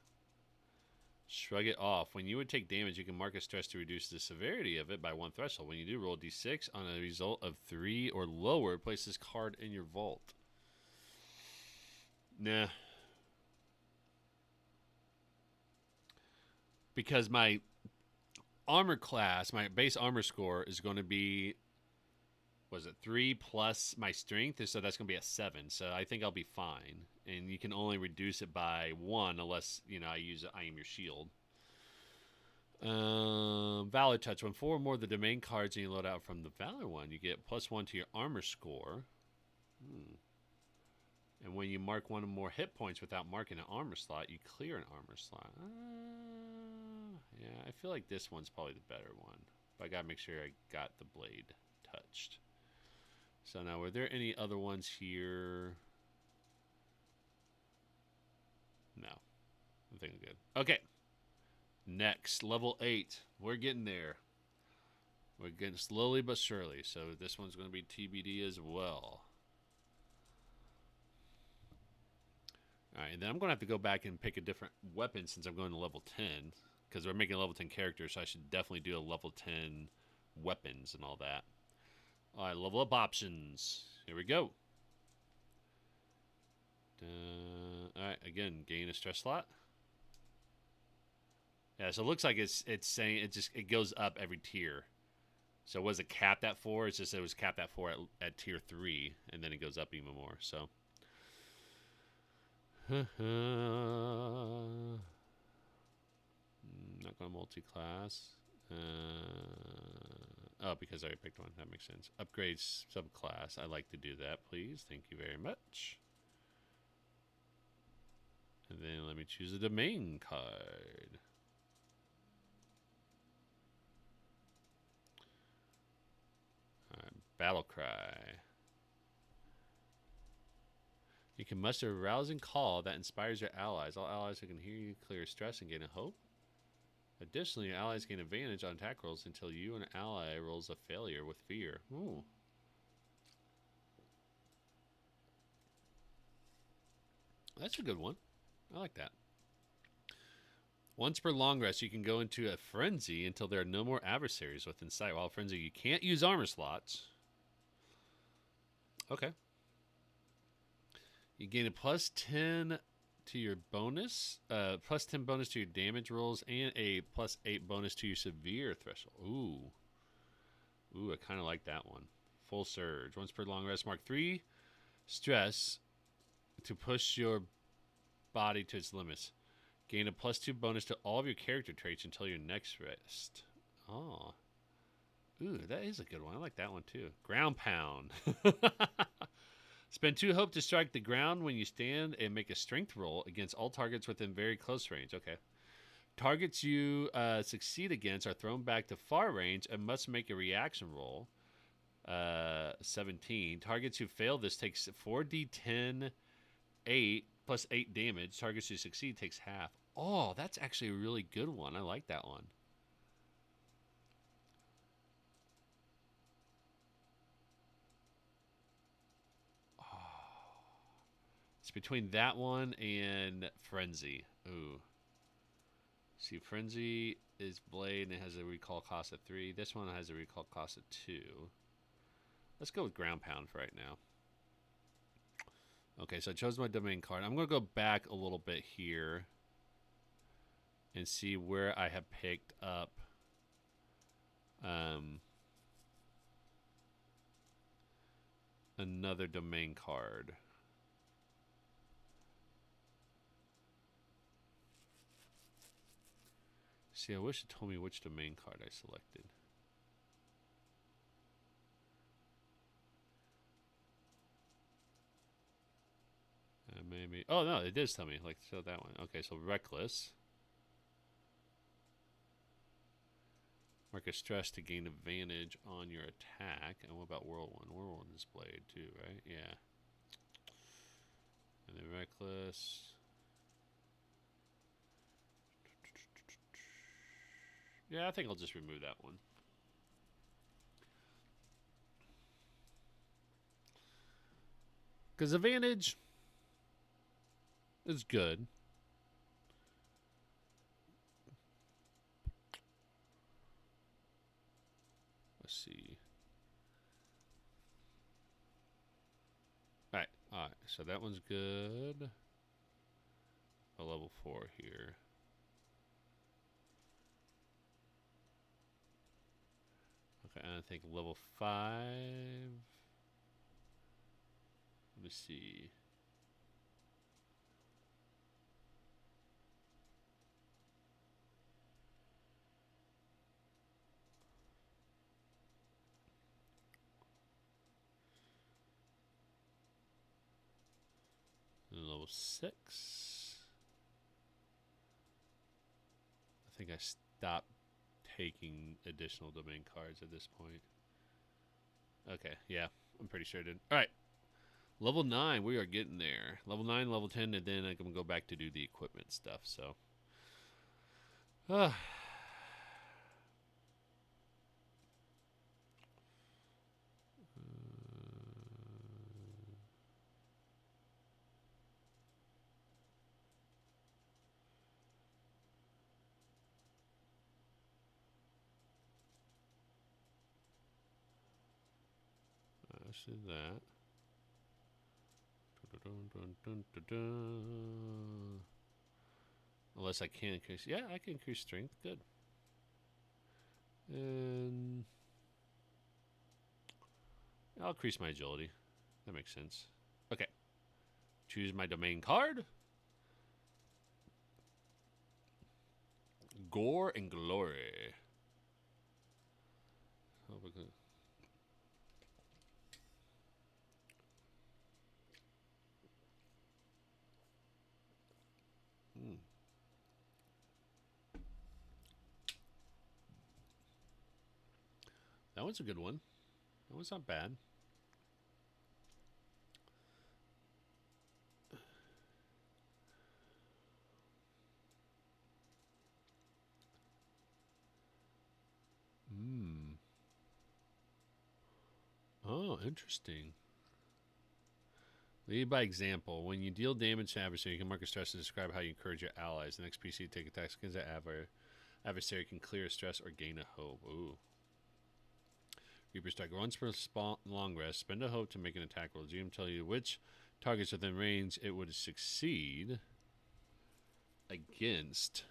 [SPEAKER 1] Shrug it off. When you would take damage, you can mark a stress to reduce the severity of it by 1 threshold. When you do, roll d6 on a result of 3 or lower. Place this card in your vault. Nah. Because my armor class, my base armor score is going to be, was it 3 plus my strength? So that's going to be a 7. So I think I'll be fine. And you can only reduce it by 1 unless, you know, I use I am your shield. Valor touch. When 4 or more of the domain cards and you load out from the Valor one, you get +1 to your armor score. And when you mark 1 or more hit points without marking an armor slot, you clear an armor slot. Yeah, I feel like this one's probably the better one. But I gotta make sure I got the blade touched. So now, were there any other ones here? No. I think I'm good. Okay. Next, level 8. We're getting there. We're getting slowly but surely. So this one's going to be TBD as well. All right, and then I'm going to have to go back and pick a different weapon since I'm going to level 10. Because we're making a level 10 character, so I should definitely do a level 10 weapons and all that. All right, level up options. Here we go. All right, again, gain a stress slot. Yeah, so it looks like it's saying it goes up every tier. So was it capped at 4? It's just it was capped at 4 at tier 3, and then it goes up even more. So, not going to multi-class. Oh, because I already picked one. That makes sense. Upgrades subclass. I like to do that, please. Thank you very much. And then let me choose a domain card. Battle cry. You can muster a rousing call that inspires your allies. All allies who can hear you clear stress and gain a hope. Additionally, your allies gain advantage on attack rolls until you and an ally rolls a failure with fear. Ooh. That's a good one. I like that. Once per long rest, you can go into a frenzy until there are no more adversaries within sight. While frenzy, you can't use armor slots. Okay. You gain a +10 to your bonus, +10 bonus to your damage rolls, and a +8 bonus to your severe threshold. Ooh, I kind of like that one. Full surge. Once per long rest, mark 3 stress to push your body to its limits. Gain a +2 bonus to all of your character traits until your next rest. Oh. Ooh, that is a good one. I like that one too. Ground pound. Spend 2 hope to strike the ground when you stand and make a strength roll against all targets within very close range. Okay. Targets you succeed against are thrown back to far range and must make a reaction roll. 17. Targets who fail this takes 4d10 8 plus 8 damage. Targets who succeed takes half. Oh, that's actually a really good one. I like that one. It's between that one and Frenzy. Ooh. See, Frenzy is Blade and it has a recall cost of 3. This one has a recall cost of 2. Let's go with Ground Pound for right now. Okay, so I chose my domain card. I'm going to go back a little bit here and see where I have picked up another domain card. See, I wish it told me which domain card I selected. Maybe. Oh, no, it does tell me. Like, so that one. Okay, so Reckless. Mark a stress to gain advantage on your attack. And what about Whirlwind? Whirlwind is Blade, too, right? Yeah. And then Reckless. Yeah, I think I'll just remove that one. Because advantage is good. see. Alright, alright. So that one's good. A level 4 here. Okay, and I think level 5. Let me see. And level 6. I think I stopped taking additional domain cards at this point. Okay, yeah, I'm pretty sure I did. All right, level 9, we are getting there. Level 9, level 10, and then I'm going to go back to do the equipment stuff, so. I should do that. Unless I can increase. Yeah, I can increase strength. Good. And I'll increase my agility. That makes sense. Okay. Choose my domain card. Gore and Glory. Oh, we're gonna... That one's a good one. That one's not bad. Oh, interesting. Lead by example. When you deal damage to an adversary, you can mark a stress to describe how you encourage your allies. The next PC to take attacks against that adversary can clear a stress or gain a hope. Ooh. Reaper Strike. Once per long rest, spend a hope to make an attack roll. GM tell you which targets within range it would succeed against.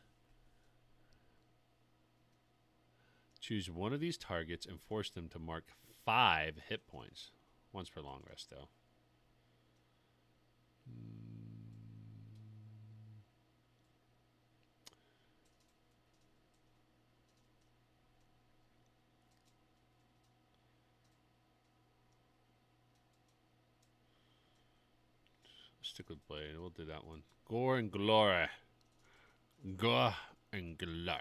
[SPEAKER 1] Choose one of these targets and force them to mark 5 hit points. Once per long rest, though. Stick with Blade. We'll do that one. Gore and Glory. Gore and Glory.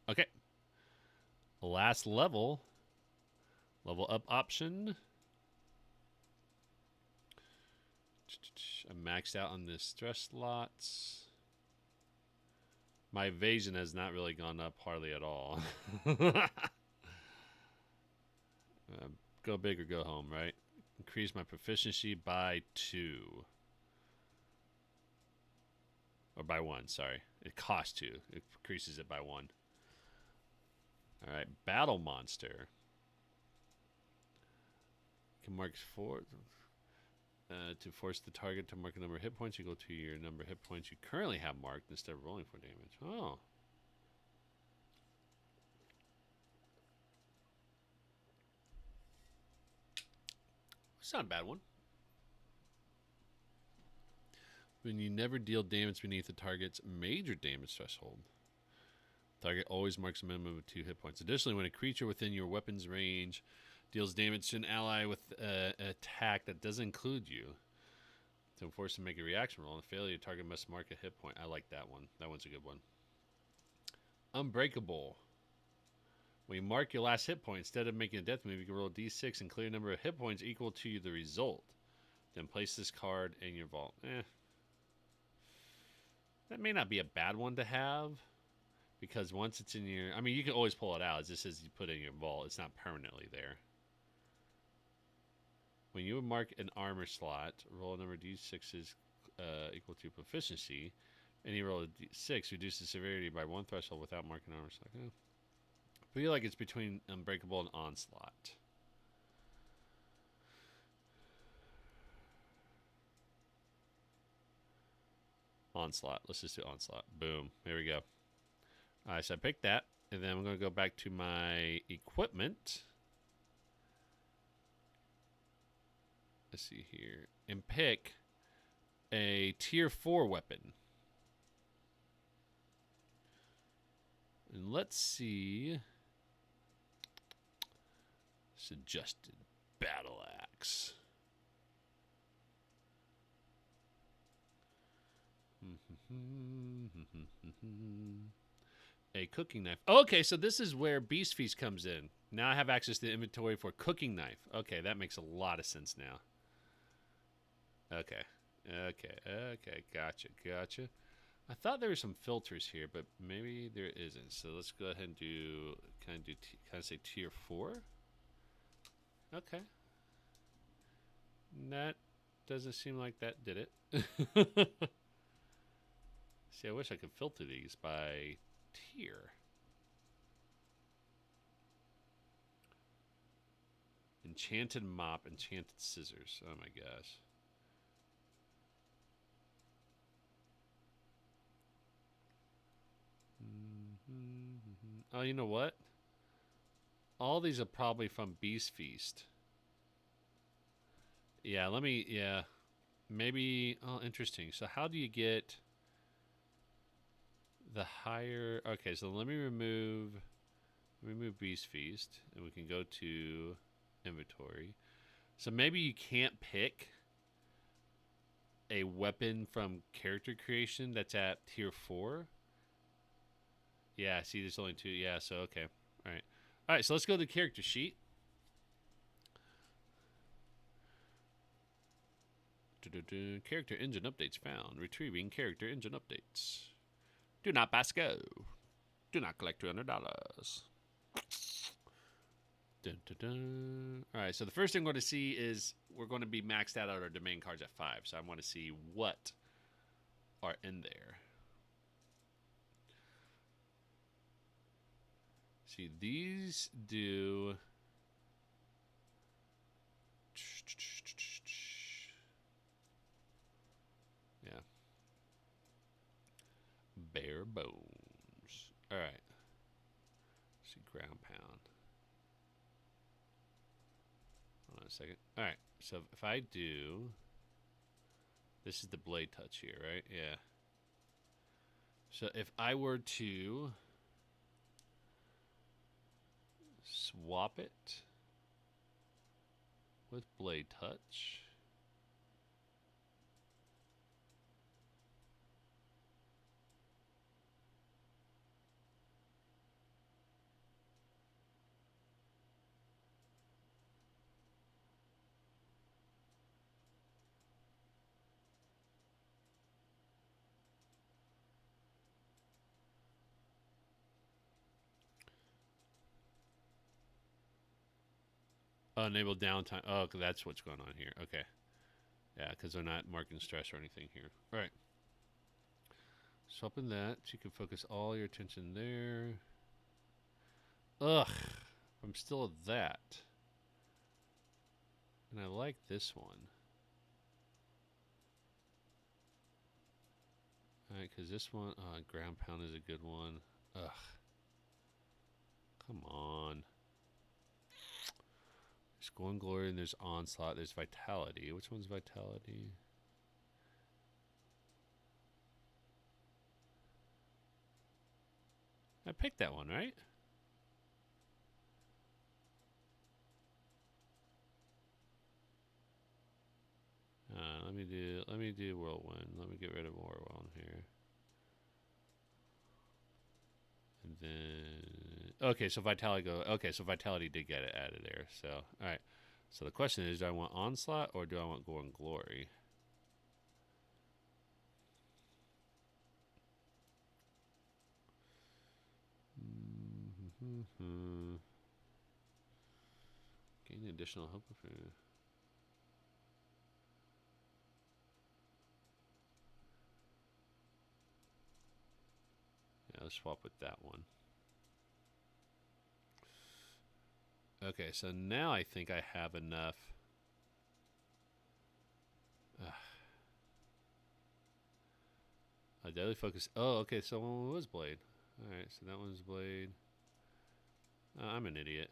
[SPEAKER 1] Okay. Last level. Level up option. I'm maxed out on the stress slots. My evasion has not really gone up hardly at all. Go big or go home, right? Increase my proficiency by 2. Or by 1, sorry. It costs 2. It increases it by 1. Alright, Battle Monster. Can mark 4. To force the target to mark a number of hit points equal to your number of hit points you currently have marked instead of rolling for damage. Oh. It's not a bad one. When you never deal damage beneath the target's major damage threshold, target always marks a minimum of 2 hit points. Additionally, when a creature within your weapon's range deals damage to an ally with an attack that doesn't include you, to force to make a reaction roll. On a failure, target must mark a hit point. I like that one. That one's a good one. Unbreakable. When you mark your last hit point, instead of making a death move, you can roll a d6 and clear a number of hit points equal to the result. Then place this card in your vault. That may not be a bad one to have, because once it's in your... I mean, you can always pull it out. It just says you put it in your vault. It's not permanently there. When you mark an armor slot, roll a number of d6s equal to proficiency. Any roll a d6 reduces severity by 1 threshold without marking armor slot. I feel like it's between Unbreakable and Onslaught. Onslaught. Let's just do Onslaught. Boom. There we go. All right, so I picked that. And then I'm going to go back to my equipment. Let's see here. And pick a tier 4 weapon. And let's see. Suggested battle axe. A cooking knife. Okay, so this is where Beast Feast comes in. Now I have access to the inventory for cooking knife. Okay, that makes a lot of sense now. Okay. Gotcha. I thought there were some filters here, but maybe there isn't. So let's go ahead and do, kind of say tier 4? Okay. That doesn't seem like that did it. See, I wish I could filter these by tier. Enchanted mop, enchanted scissors. Oh my gosh. Oh, you know what? All these are probably from Beast Feast. Yeah, maybe, oh, interesting. So how do you get the higher, okay, so let me remove Beast Feast, and we can go to inventory. So maybe you can't pick a weapon from character creation that's at tier 4. Yeah, see, there's only 2. Yeah, so okay. All right, so let's go to the character sheet. Character engine updates found. Retrieving character engine updates. Do not pass go. Do not collect $200. All right, so the first thing we're going to see is we're going to be maxed out at our domain cards at 5. So I want to see what are in there. See, these do... Yeah. Bare bones. All right. Let's see, ground pound. Hold on a second. All right, so if I do... This is the blade touch here, right? Yeah. So if I were to swap it with blade touch... enable downtime. Oh, that's what's going on here. Okay. Yeah, because they're not marking stress or anything here. All right. Swapping that. So you can focus all your attention there. Ugh. I'm still at that. And I like this one. Alright, because this one, ground pound is a good one. Ugh. Come on. There's Golden Glory and there's Onslaught. There's Vitality. Which one's Vitality? I picked that one, right? Let me do Whirlwind. Let me get rid of Whirlwind here. And then, okay, so Vitality so Vitality did get it added there. So, all right. So the question is, do I want Onslaught or do I want Golden Glory? Gain additional hope for. Yeah, let's swap with that one. Okay, so now I think I have enough. A deadly focus. Oh, okay, so one was blade. Alright, so that one's blade. I'm an idiot.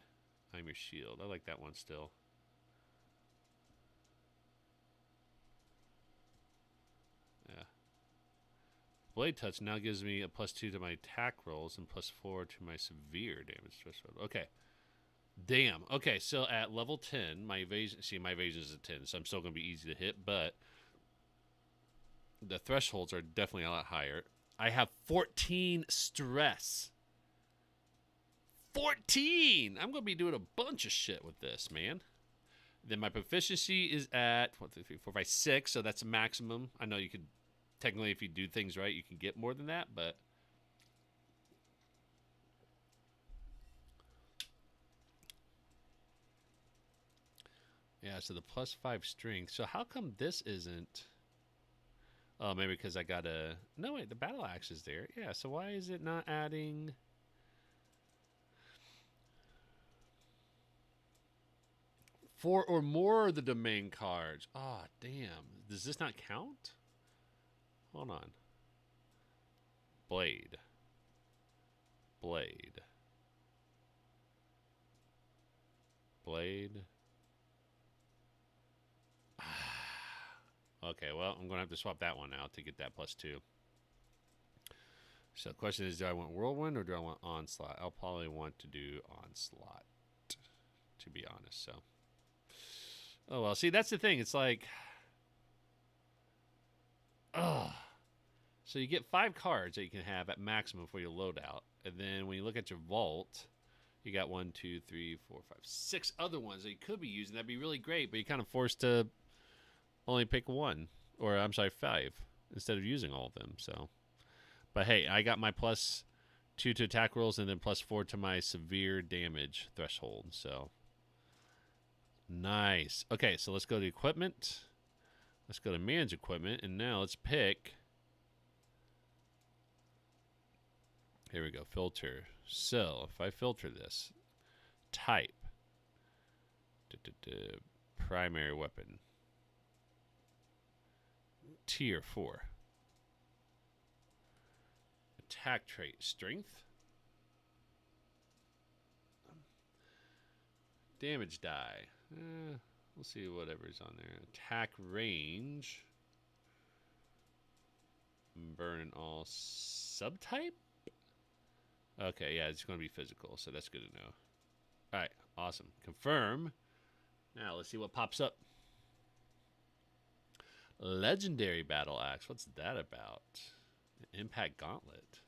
[SPEAKER 1] I'm your shield. I like that one still. Yeah. Blade touch now gives me a +2 to my attack rolls and +4 to my severe damage threshold. Okay. Damn. Okay, so at level 10, my evasion. See, my evasion is a 10, so I'm still going to be easy to hit, but the thresholds are definitely a lot higher. I have 14 stress. 14! I'm going to be doing a bunch of shit with this, man. Then my proficiency is at 1, 2, 3, 4, 5, 6, so that's a maximum. I know you could, technically, if you do things right, you can get more than that, but yeah, so the +5 strength. So how come this isn't? Oh, maybe because I got a. No, wait, the battle axe is there. Yeah, so why is it not adding? 4 or more of the domain cards. Ah, oh, damn. Does this not count? Hold on. Blade. Blade. Blade. Okay, well, I'm going to have to swap that one out to get that +2. So the question is, do I want Whirlwind or do I want Onslaught? I'll probably want to do Onslaught, to be honest. So, oh well. See, that's the thing. It's like, ugh. So you get 5 cards that you can have at maximum for your loadout, and then when you look at your vault, you got 1, 2, 3, 4, 5, 6 other ones that you could be using. That'd be really great, but you're kind of forced to only pick one, or I'm sorry, 5 instead of using all of them. So, but hey, I got my +2 to attack rolls and then +4 to my severe damage threshold. So nice. Okay, so let's go to equipment. Let's go to manage equipment, and now let's pick. Here we go, filter. So if I filter this, type, primary weapon, tier 4, attack trait, strength, damage die. We'll see whatever's on there. Attack range, burn all subtype. Okay, yeah, it's going to be physical, so that's good to know. All right, awesome. Confirm. Now, let's see what pops up. Legendary Battle Axe. What's that about? Impact Gauntlet.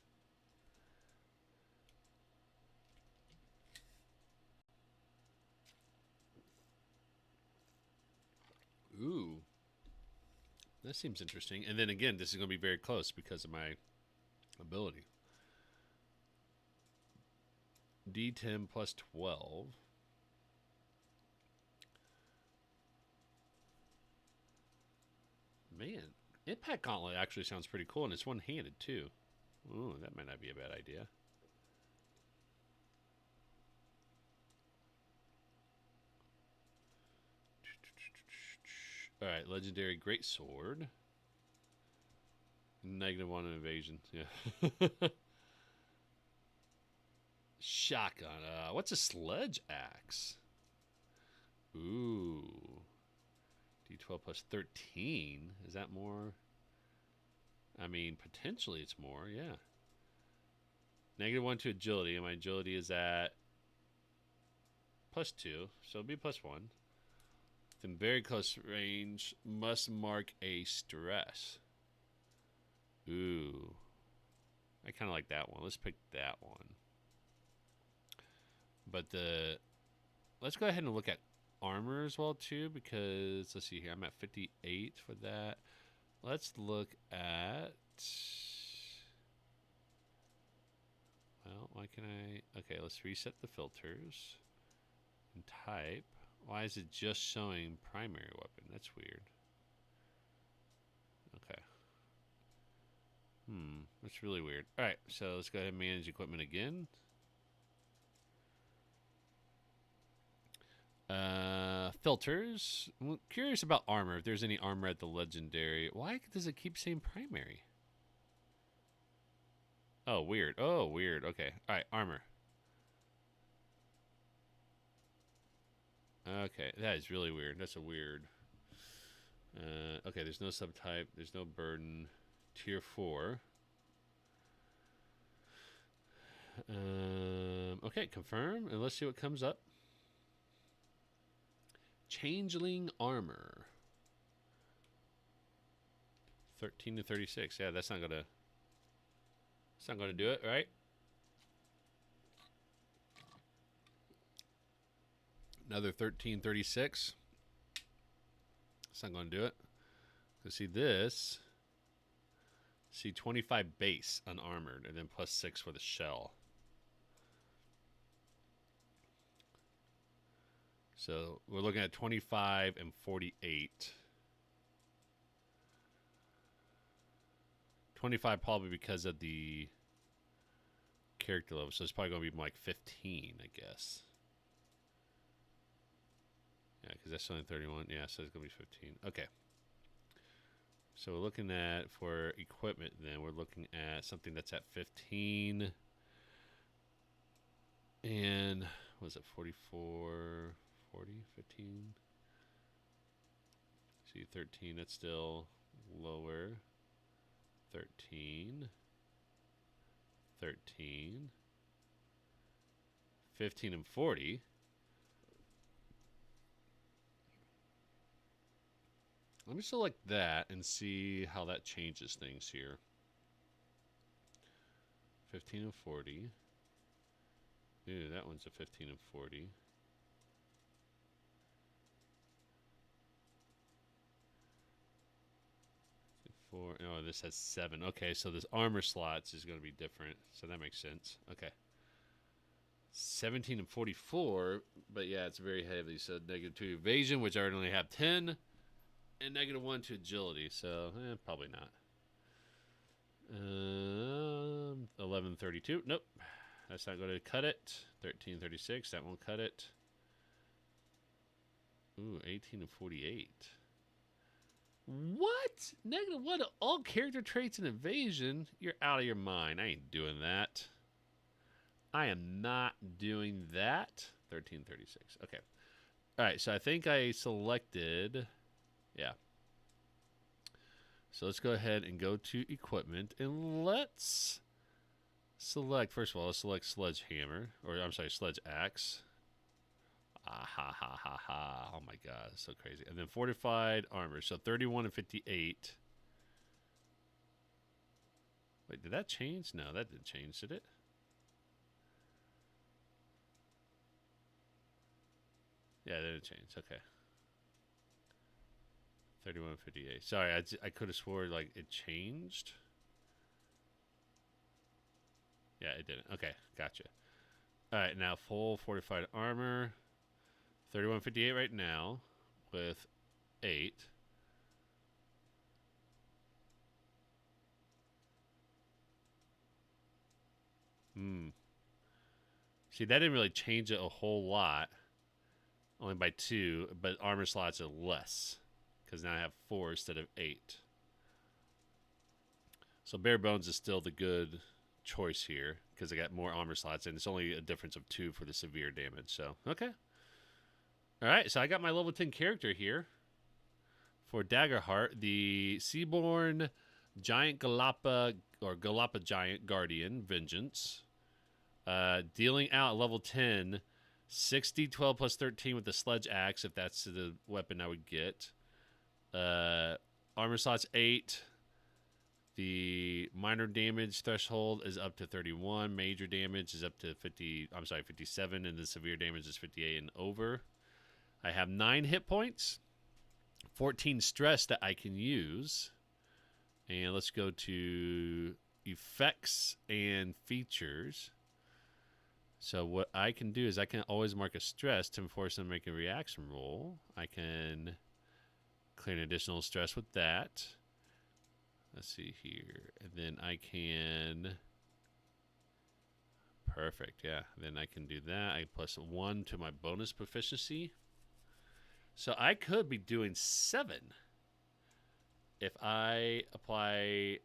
[SPEAKER 1] Ooh. That seems interesting. And then again, this is going to be very close because of my ability. D10 plus 12. Man, Impact Gauntlet actually sounds pretty cool, and it's one-handed too. Ooh, that might not be a bad idea. All right, Legendary Greatsword. -1 in evasion. Yeah. Shotgun. What's a Sledge Axe? Ooh. D12 plus 13. Is that more? I mean, potentially it's more, yeah. -1 to agility, and my agility is at +2, so it'll be +1. Within very close range, must mark a stress. Ooh. I kind of like that one. Let's pick that one. But let's go ahead and look at armor as well too, because let's see here, I'm at 58 for that. Let's look at, well, why can I, okay, let's reset the filters and type. Why is it just showing primary weapon? That's weird. Okay. That's really weird. All right, so let's go ahead and manage equipment again. Filters. I'm curious about armor. If there's any armor at the legendary. Why does it keep saying primary? Oh, weird. Oh, weird. Okay. All right, armor. Okay, that is really weird. That's a weird. Okay, there's no subtype. There's no burden. Tier 4. Okay, confirm. And let's see what comes up. Changeling armor. 13 to 36. Yeah, that's not gonna. It's not gonna do it, right? Another 1336. It's not gonna do it. Let's see this. See 25 base unarmored, and then plus 6 for the shell. So we're looking at 25 and 48. 25 probably because of the character level, so it's probably going to be like 15, I guess. Yeah, because that's only 31. Yeah, so it's going to be 15. Okay. So we're looking at, for equipment then, we're looking at something that's at 15. And, what was it, 44, 40, 15? See, 13, that's still lower. 13. 13. 15 and 40. Let me select that and see how that changes things here. 15 and 40. Ew, that one's a 15 and 40. Four. Oh, this has 7. Okay, so this armor slots is going to be different. So that makes sense. Okay. 17 and 44. But yeah, it's very heavy. So -2 evasion, which I only have 10. And -1 to agility. So probably not. 1132. Nope. That's not going to cut it. 1336. That won't cut it. Ooh, 18 and 48. What? -1 to all character traits and evasion? You're out of your mind. I ain't doing that. I am not doing that. 1336. Okay. All right, so I think I selected... Yeah. So let's go ahead and go to equipment, and let's select, first of all, let's select sledgehammer, or I'm sorry, sledge axe. Ah, ha, ha, ha, ha. Oh my god, it's so crazy. And then fortified armor, so 31 and 58. Wait, did that change? No, that didn't change, did it? Yeah, that didn't change, okay. 31 and 58. Sorry, I could have swore like it changed. Yeah, it didn't. Okay, gotcha. All right, now full fortified armor. 3158 right now with 8. See, that didn't really change it a whole lot. Only by 2, but armor slots are less. Because now I have 4 instead of 8. So bare bones is still the good choice here. Because I got more armor slots, and it's only a difference of 2 for the severe damage. So, okay. Alright, so I got my level 10 character here. For Daggerheart, the Seaborne Giant-Galapa, or Galapa Giant Guardian, Vengeance. Dealing out level 10, 60, 12 plus 13 with the sledge axe, if that's the weapon I would get. Armor slots 8. The minor damage threshold is up to 31. Major damage is up to 57, and the severe damage is 58 and over. I have 9 hit points, 14 stress that I can use. And let's go to effects and features. So what I can do is I can always mark a stress to force them to make a reaction roll. I can clear an additional stress with that. Let's see here. And then I can... Perfect, yeah. Then I can do that. I plus 1 to my bonus proficiency. So I could be doing 7 if I apply,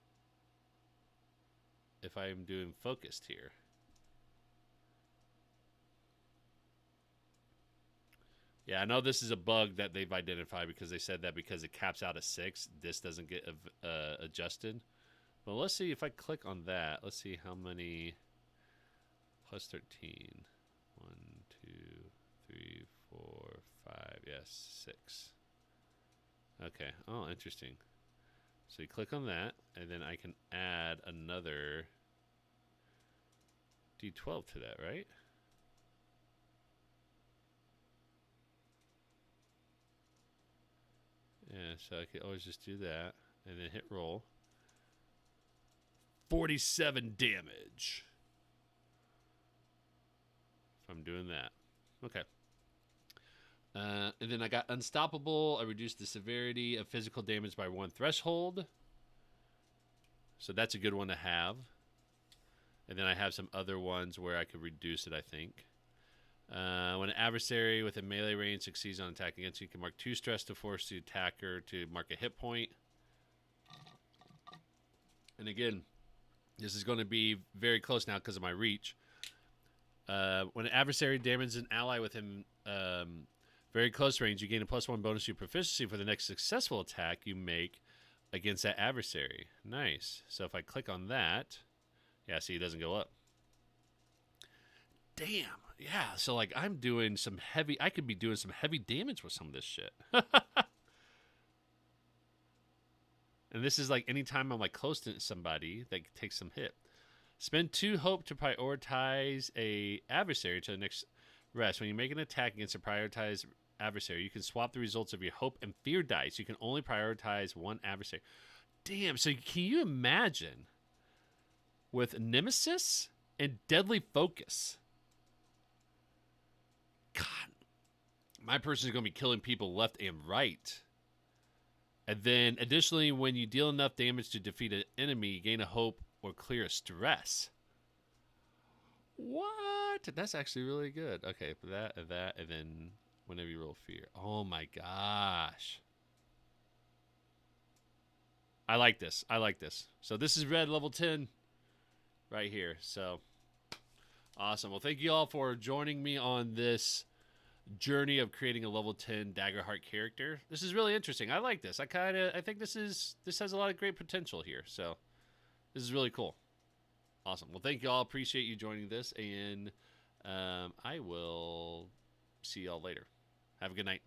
[SPEAKER 1] if I'm doing focused here. Yeah, I know this is a bug that they've identified because they said that because it caps out at 6, this doesn't get adjusted. But let's see if I click on that. Let's see how many plus 13. 1, 2, 3, 4, 5. Yes, 6. Okay. Oh, interesting. So you click on that, and then I can add another D12 to that, right? Yeah, so I could always just do that, and then hit roll. 47 damage. If I'm doing that. Okay. And then I got Unstoppable. I reduced the severity of physical damage by 1 threshold. So that's a good one to have. And then I have some other ones where I could reduce it, I think. When an adversary with a melee range succeeds on attack against you, you can mark 2 stress to force the attacker to mark a hit point. And again, this is going to be very close now because of my reach. When an adversary damages an ally within very close range, you gain a +1 bonus to your proficiency for the next successful attack you make against that adversary. Nice. So if I click on that, yeah, see, it doesn't go up. Damn. Yeah, so like I'm doing some heavy, I could be doing some heavy damage with some of this shit. And this is like anytime I'm like close to somebody that takes some hit. Spend 2 hope to prioritize a adversary to the next rest. When you make an attack against a prioritized adversary, you can swap the results of your hope and fear dice. You can only prioritize one adversary. Damn, so can you imagine with Nemesis and Deadly Focus? God, my person is going to be killing people left and right. And then additionally, when you deal enough damage to defeat an enemy, you gain a hope or clear a stress. What? That's actually really good. Okay, for that, and then whenever you roll fear. Oh my gosh. I like this. I like this. So this is red level 10 right here. So awesome. Well, thank you all for joining me on this journey of creating a level 10 Daggerheart character. This is really interesting. I like this. I think this has a lot of great potential here. So this is really cool. Awesome. Well, thank you all. Appreciate you joining this, and I will see y'all later. Have a good night.